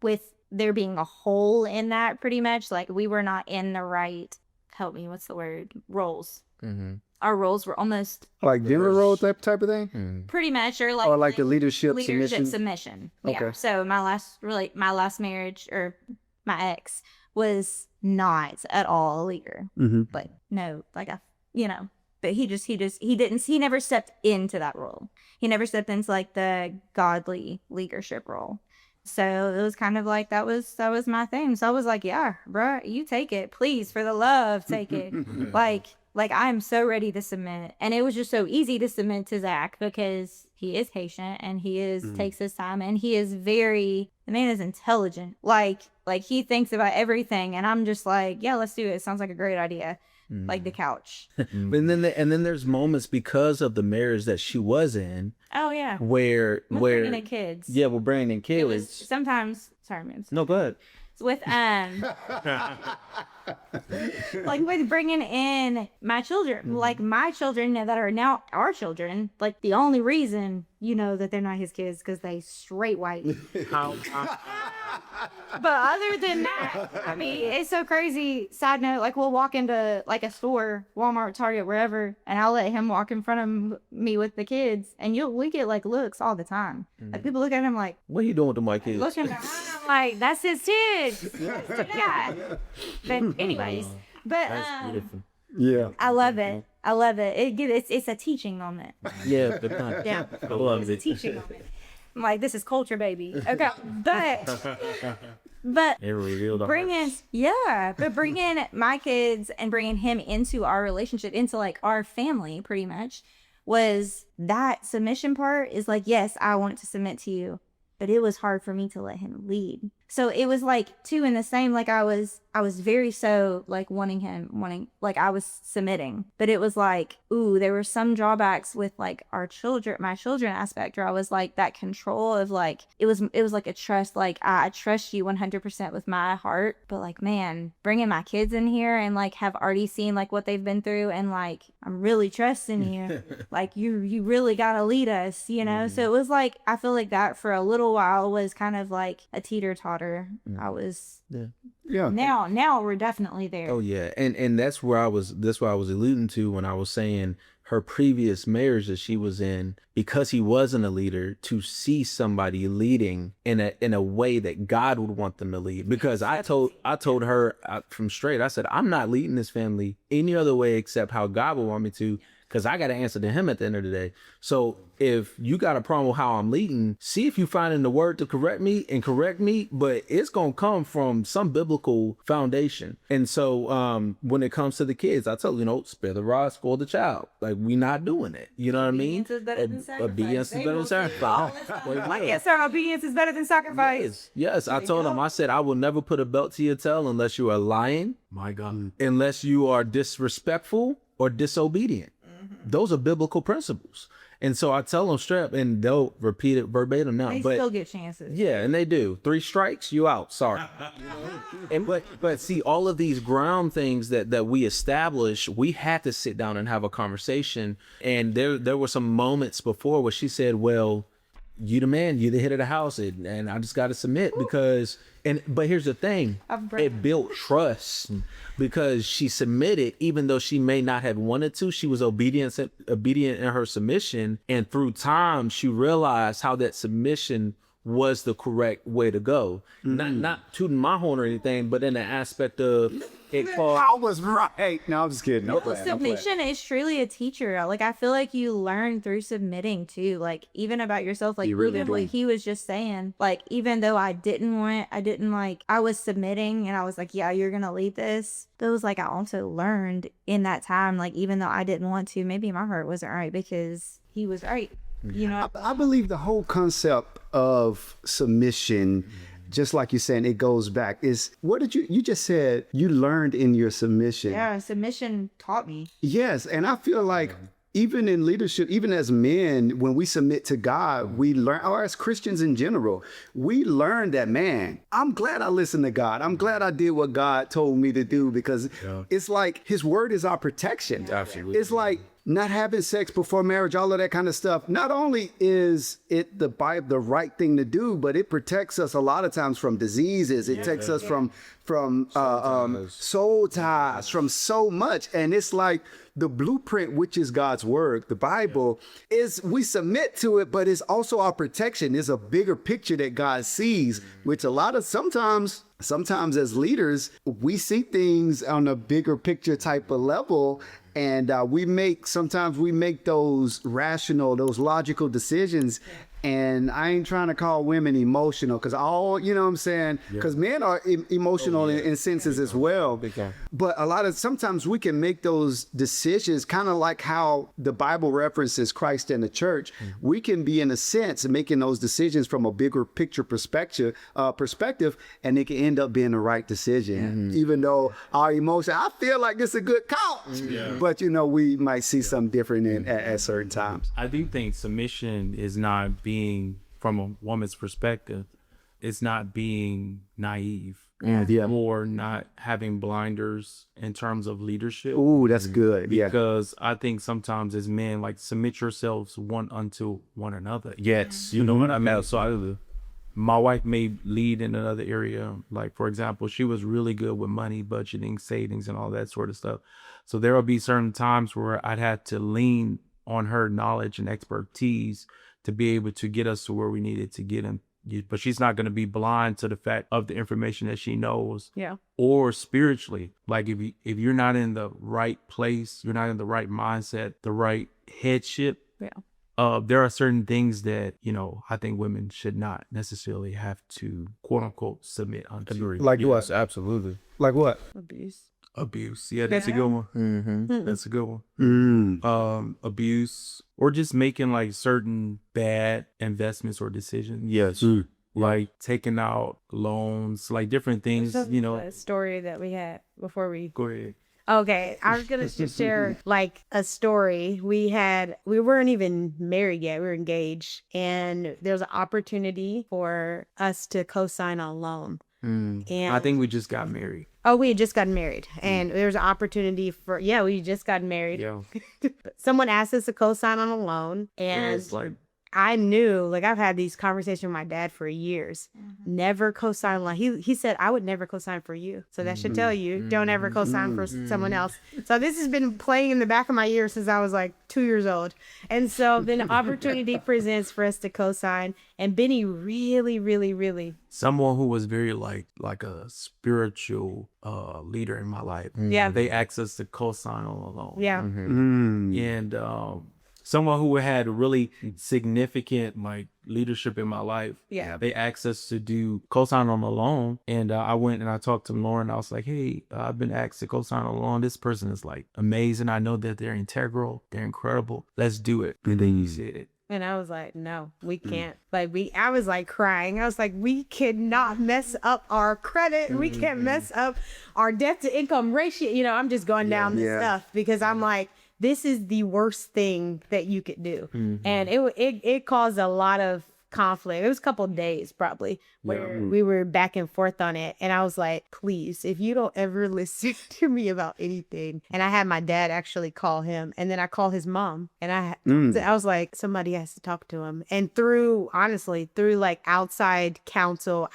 B: With there being a hole in that, pretty much, like we were not in the right, help me, what's the word? Roles. Mm-hmm. Our roles were almost
H: like gender role type of thing.
B: Pretty much, or
H: like the leadership
B: submission.
H: Okay.
B: Yeah. So my last marriage, or my ex, was not at all a leader. Mm-hmm. But no, like but he never stepped into that role. He never stepped into like the godly leadership role. So it was kind of like that was my thing. So I was like, yeah, bro, you take it, please, for the love, take it. like I'm so ready to submit. And it was just so easy to submit to Zach because he is patient and he takes his time, and the man is intelligent. Like he thinks about everything, and I'm just like, yeah, let's do it. Sounds like a great idea. Like the couch.
C: And then there's moments because of the marriage that she was in.
B: Oh yeah.
C: Where
B: bringing in kids.
C: Yeah, we're bringing in kids.
B: Sometimes, sorry, man.
C: No, go ahead.
B: With like with bringing in my children, like my children that are now our children. Like the only reason you know that they're not his kids because they straight white.
E: But other than that, I mean, it's so crazy. Side note, like we'll walk into like a store, Walmart, Target, wherever, and I'll let him walk in front of me with the kids, and we get like looks all the time. Like people look at him like,
C: What are you doing with my kids?
E: looking behind him like that's his kids. Yeah. But anyways, but
H: Yeah.
E: I love it. I love it. It's a teaching moment.
C: Yeah, the time.
E: Yeah.
C: I love
E: It's a
C: it.
E: teaching moment. I'm like, this is culture, baby. Okay, but
D: It revealed our
E: bringing my kids and bringing him into our relationship, into like our family, pretty much, was that submission part. Is like, yes, I want to submit to you, but it was hard for me to let him lead. So it was like two in the same. Like I was very so like wanting like I was submitting, but it was like, ooh, there were some drawbacks with like my children aspect, where I was like that control of like it was like a trust, like I trust you 100% with my heart, but like man, bringing my kids in here and like have already seen like what they've been through, and like I'm really trusting you, like you really gotta lead us, you know. So it was like I feel like that for a little while was kind of like a teeter-totter. I was
H: Yeah.
E: now we're definitely there.
C: Oh yeah, and that's where I was. That's what I was alluding to when I was saying her previous marriage that she was in, because he wasn't a leader, to see somebody leading in a way that God would want them to lead. Because I told her from straight, I said, I'm not leading this family any other way except how God would want me to, because I got to answer to him at the end of the day. So if you got a problem with how I'm leading, see if you find in the word to correct me, but it's going to come from some biblical foundation. And so when it comes to the kids, I tell you, spare the rod, spoil the child. Like, we not doing it. You know what I mean?
B: Obedience is better than sacrifice.
C: Obedience is better than sacrifice.
B: Yes, sir. Obedience is better than sacrifice.
C: Yes, I told him, I said, I will never put a belt to your tail unless you are lying,
D: My God.
C: unless you are disrespectful or disobedient. Those are biblical principles. And so I tell them straight up, and they'll repeat it verbatim now.
B: They
C: But
B: still get chances.
C: yeah, and they do. 3 strikes, you out. Sorry. And but see, all of these ground things that we establish, we had to sit down and have a conversation. And there were some moments before where she said, well, you the man, you the head of the house, and I just got to submit because. But here's the thing, it built trust because she submitted, even though she may not have wanted to. She was obedient in her submission, and through time, she realized how that submission was the correct way to go. Not tooting my horn or anything, but in the aspect of it.
H: I was right. No, I'm just kidding. No plan, no plan.
E: Submission is truly a teacher. Like I feel like you learn through submitting too, like even about yourself, like
H: You really
E: even
H: do.
E: what he was just saying, like even though I was submitting and I was like, yeah, you're gonna lead this, but it was like I also learned in that time, like even though I didn't want to, maybe my heart wasn't right because he was right, you know.
H: I believe the whole concept of submission, just like you're saying, it goes back, is what did you just said you learned in your submission.
E: Yeah, submission taught me.
H: Yes, and I feel like even in leadership, even as men, when we submit to God, we learn, or as Christians in general, we learn that, man, I'm glad I listened to God. I'm glad I did what God told me to do, because it's like his word is our protection.
D: Absolutely.
H: It's like not having sex before marriage, all of that kind of stuff. Not only is it the right thing to do, but it protects us a lot of times from diseases. It protects us from soul ties, from so much. And it's like the blueprint, which is God's word, the Bible, is we submit to it, but it's also our protection. There's a bigger picture that God sees, which sometimes as leaders, we see things on a bigger picture type of level. And sometimes we make those rational, those logical decisions. And I ain't trying to call women emotional, because you know what I'm saying? Because men are emotional in senses as well. But sometimes we can make those decisions kind of like how the Bible references Christ and the church. We can be, in a sense, making those decisions from a bigger picture perspective, and it can end up being the right decision. Even though our emotion, I feel like it's a good call. But, we might see something different at certain times.
D: I do think submission is not being, from a woman's perspective, it's not being naive. Or not having blinders in terms of leadership.
H: Ooh, that's good.
D: Because I think sometimes as men, like, submit yourselves one unto one another. Yes. You know what I mean? So my wife may lead in another area. Like, for example, she was really good with money, budgeting, savings, and all that sort of stuff. So there will be certain times where I'd have to lean on her knowledge and expertise to be able to get us to where we needed to get in. But she's not going to be blind to the fact of the information that she knows.
B: Yeah.
D: Or spiritually, like if you're not in the right place, you're not in the right mindset, the right headship.
B: Yeah.
D: There are certain things that, you know, I think women should not necessarily have to, quote unquote, submit unto.
C: Like us, absolutely.
H: Like what?
D: Abuse. Yeah, that's a good one.
C: Mm-hmm.
D: That's a good one.
H: Mm.
D: Abuse, or just making like certain bad investments or decisions.
C: Yes.
D: Like taking out loans, like different things, you know.
B: A story that we had before we
D: Go ahead.
B: Okay, I was gonna just share like a story. We weren't even married yet, we were engaged, and there was an opportunity for us to co-sign on a loan. And
D: I think we just got married.
B: Oh, we had just gotten married, and there was an opportunity for we just got married.
D: Yeah.
B: Someone asked us to co-sign on a loan, and
D: It's like,
B: I knew, like, I've had these conversations with my dad for years. Never co-sign loan. He said, I would never co-sign for you. So that should tell you, don't ever co-sign for someone else. So this has been playing in the back of my ear since I was like 2 years old. And so then the opportunity presents for us to co-sign. And Benny really,
D: someone who was very like a spiritual leader in my life.
B: Yeah.
D: They asked us to co-sign on a loan.
B: yeah.
D: And someone who had really significant like leadership in my life.
B: Yeah.
D: They asked us to do co-sign on a loan, and I went and I talked to Lauren. I was like, hey, I've been asked to co-sign on a loan. This person is like amazing. I know that they're integral. They're incredible. Let's do it. And then you said it.
B: And I was like, no, we can't. Like I was like crying. I was like, we cannot mess up our credit. We can't mess up our debt to income ratio. You know, I'm just going down this stuff because I'm like, this is the worst thing that you could do. And it caused a lot of conflict. It was a couple of days probably where we were back and forth on it. And I was like, please, if you don't ever listen to me about anything. And I had my dad actually call him, and then I called his mom, and I was like, somebody has to talk to him. And through like outside counsel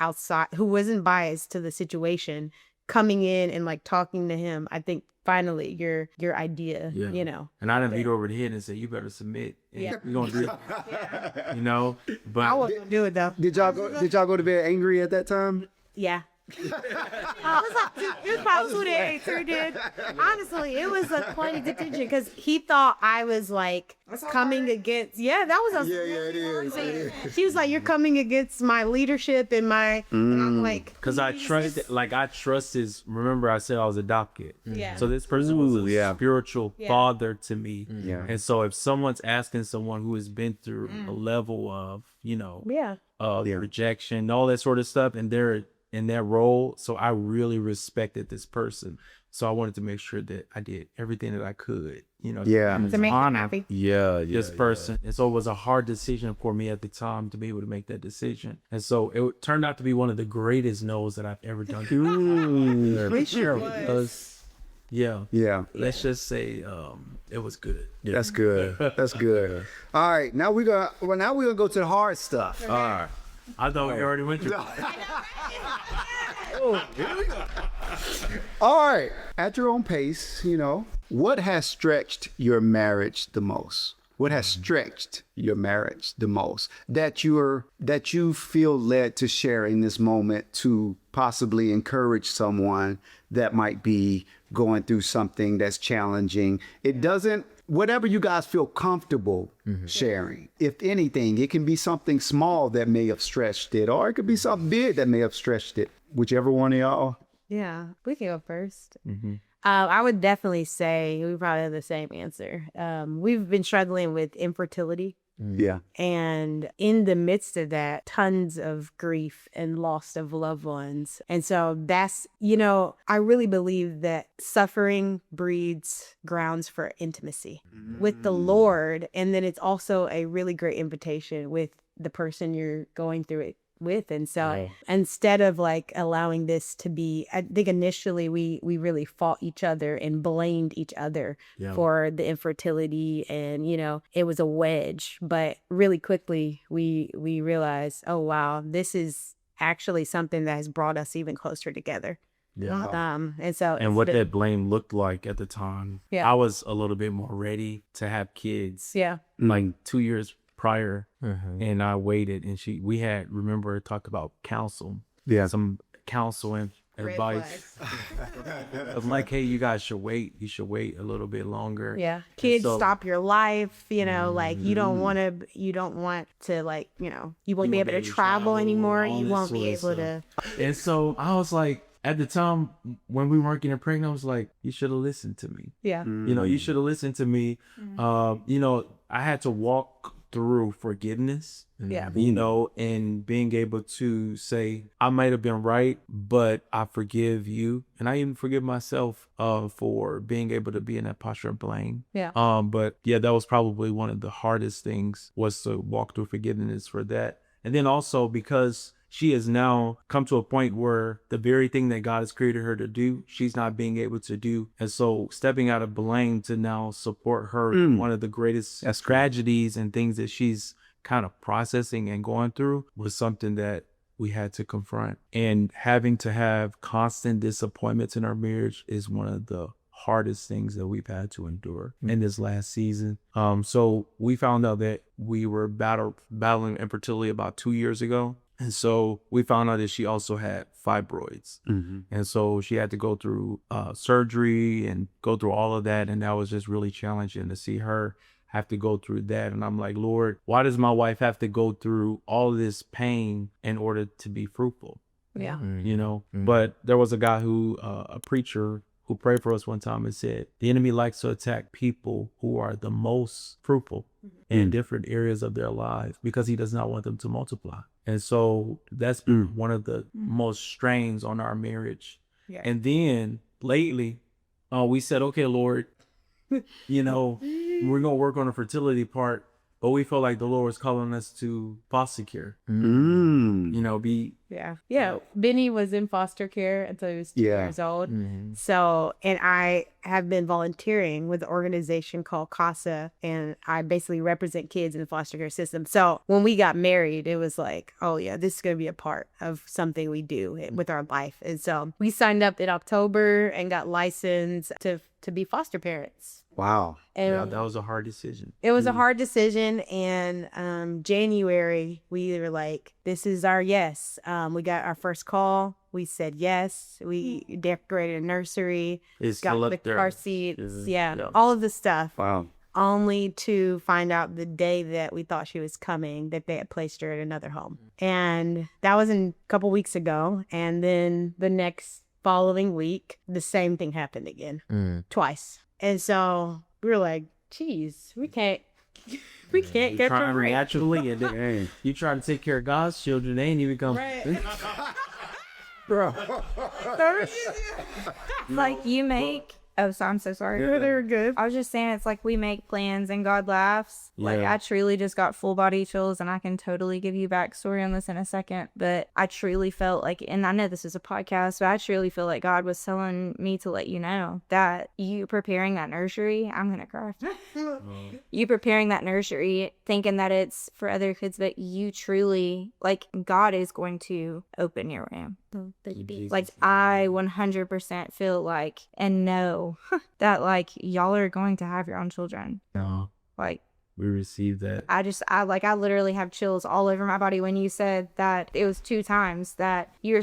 B: who wasn't biased to the situation, coming in and like talking to him, I think finally your idea, you know.
D: And I didn't beat over the head and say, you better submit. And we're gonna do it. You know, but
B: I wasn't gonna do it though.
H: Did y'all go to bed angry at that time?
B: Yeah. It was probably 2 days, 3 days. Honestly, it was a point of detention because he thought I was like coming against. Yeah, that was a.
H: It is.
B: She was like, "You're coming against my leadership and my." And I'm like,
D: because I trust his. Remember, I said I was adopted.
B: Yeah.
D: So this person was a spiritual father to me.
H: Yeah.
D: And so if someone's asking someone who has been through a level of, you know, rejection, all that sort of stuff, and they're in that role, so I really respected this person. So I wanted to make sure that I did everything that I could, you know,
B: to make him happy.
D: This person. And so it was a hard decision for me at the time to be able to make that decision. And so it turned out to be one of the greatest no's that I've ever done.
B: Pretty sure it was.
D: Yeah. Let's just say it was good.
H: Yeah. That's good. That's good. All right, now we're gonna go to the hard stuff.
D: All right. I thought we already went through.
H: All right, at your own pace, you know, what has stretched your marriage the most? What has stretched your marriage the most that you feel led to share in this moment to possibly encourage someone that might be going through something that's challenging? Whatever you guys feel comfortable sharing. If anything, it can be something small that may have stretched it, or it could be something big that may have stretched it. Whichever one of y'all.
B: Yeah, we can go first. I would definitely say we probably have the same answer. We've been struggling with infertility.
H: Yeah.
B: And in the midst of that, tons of grief and loss of loved ones. And so that's, you know, I really believe that suffering breeds grounds for intimacy with the Lord. And then it's also a really great invitation with the person you're going through it with. And so instead of like allowing this to be, I think initially we really fought each other and blamed each other for the infertility, and it was a wedge. But really quickly we realized, oh wow, this is actually something that has brought us even closer together. And
D: what that blame looked like at the time, I was a little bit more ready to have kids. Like 2 years prior, and I waited, and we had talked about counsel. Some counsel and advice. I'm like, hey, you guys should wait. You should wait a little bit longer.
B: Kids stop your life. Like you don't want to like, you won't be able to travel anymore. You won't be able to.
D: And so I was like, at the time when we weren't getting pregnant, I was like, you should have listened to me. You should have listened to me. I had to walk through forgiveness, and being able to say, I might have been right, but I forgive you. And I even forgive myself for being able to be in that posture of blame. But that was probably one of the hardest things, was to walk through forgiveness for that. And then also because she has now come to a point where the very thing that God has created her to do, she's not being able to do. And so stepping out of blame to now support her, one of the greatest tragedies and things that she's kind of processing and going through, was something that we had to confront. And having to have constant disappointments in our marriage is one of the hardest things that we've had to endure in this last season. So we found out that we were battling infertility about 2 years ago. And so we found out that she also had fibroids. And so she had to go through surgery and go through all of that. And that was just really challenging to see her have to go through that. And I'm like, Lord, why does my wife have to go through all this pain in order to be fruitful? But there was a guy a preacher who prayed for us one time and said, the enemy likes to attack people who are the most fruitful in different areas of their lives, because he does not want them to multiply. And so that's been one of the most strains on our marriage. And then lately, we said, okay, Lord, we're going to work on the fertility part, but we felt like the Lord was calling us to foster care.
B: Benny was in foster care until he was 2 years old. So, and I have been volunteering with an organization called CASA, and I basically represent kids in the foster care system. So when we got married, it was like, oh yeah, this is going to be a part of something we do with our life. And so we signed up in October and got licensed to be foster parents.
H: Wow.
B: And
D: that was a hard decision.
B: It was a hard decision. And January, we were like, this is our yes. We got our first call. We said yes. We decorated a nursery. Got the car seats. All of the stuff.
H: Wow.
B: Only to find out the day that we thought she was coming, that they had placed her at another home. And that was a couple weeks ago. And then the next following week, the same thing happened again, twice. And so we were like, geez, we can't get
D: pregnant naturally, and then you try to take care of God's children, they ain't even come.
H: Bro.
E: Like you make. Oh, so I'm so sorry.
B: Yeah, they were good.
E: I was just saying, it's like we make plans and God laughs. Like I truly just got full body chills, and I can totally give you backstory on this in a second. But I truly felt like, and I know this is a podcast, but I truly feel like God was telling me to let you know that you preparing that nursery, I'm going to cry. You preparing that nursery, thinking that it's for other kids, but you truly, like, God is going to open your womb. Like I 100% feel like and know that like y'all are going to have your own children. Like
D: we received that.
E: I literally have chills all over my body when you said that it was 2 times that you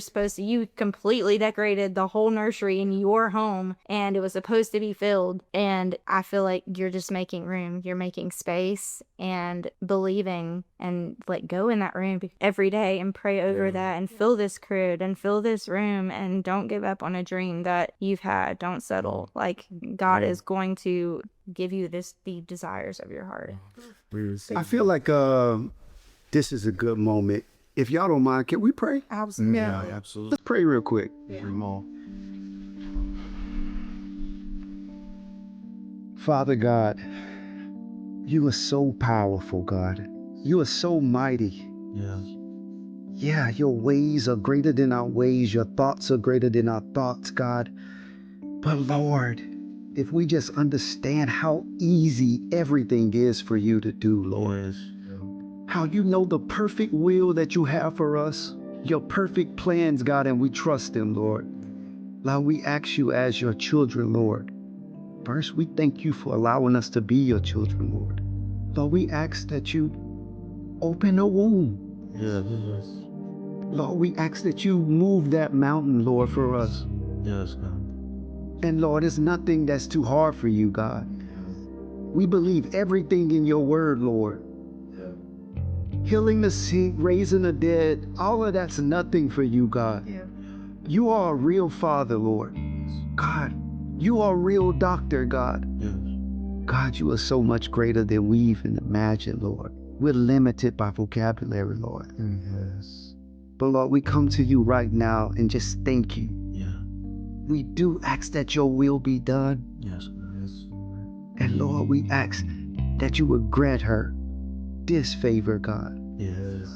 E: completely decorated the whole nursery in your home and it was supposed to be filled. And I feel like you're just making room. You're making space and believing, and like go in that room every day and pray over that and fill this crib and fill this room, and don't give up on a dream that you've had. Don't settle. Like God is going to give you the desires of your heart.
H: I feel like this is a good moment. If y'all don't mind, can we pray?
B: Absolutely.
D: Yeah, absolutely.
H: Let's pray real quick. Father God, you are so powerful, God. You are so mighty.
D: Yeah.
A: Yeah, your ways are greater than our ways. Your thoughts are greater than our thoughts, God. But Lord, if we just understand how easy everything is for you to do, Lord. How you know the perfect will that you have for us, your perfect plans, God, and we trust them, Lord. Lord, we ask you as your children, Lord. First, we thank you for allowing us to be your children, Lord. Lord, we ask that you open the womb.
C: Yes.
A: Lord, we ask that you move that mountain, Lord, for us.
C: Yes, God.
A: And Lord, it's nothing that's too hard for you, God. We believe everything in your word, Lord. Healing the sick, raising the dead, all of that's nothing for you, God. You are a real father, Lord. God, you are a real doctor, God.
C: Yes.
A: God, you are so much greater than we even imagine, Lord. We're limited by vocabulary, Lord.
C: Yes.
A: But Lord, we come to you right now and just thank you.
C: Yeah.
A: We do ask that your will be done.
C: Yes.
A: And Lord, we ask that you would grant her this favor, God.
C: Yes.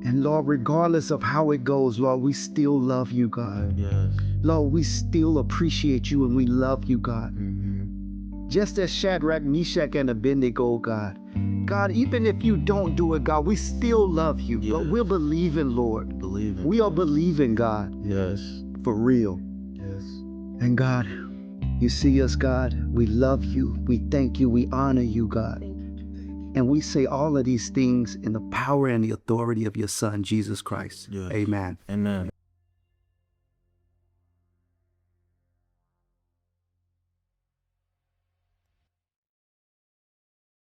A: And Lord, regardless of how it goes, Lord, we still love you, God.
C: Yes.
A: Lord, we still appreciate you and we love you, God.
C: Mm-hmm.
A: Just as Shadrach, Meshach, and Abednego, God. God, even if you don't do it, God, we still love you.
C: Yes.
A: But we're believing, Lord.
C: Believing.
A: We are believing, God,
C: Yes.
A: for real.
C: Yes.
A: And God, you see us, God. We love you. We thank you. We honor you, God. And we say all of these things in the power and the authority of your Son, Jesus Christ.
C: Yes.
A: Amen.
C: Amen.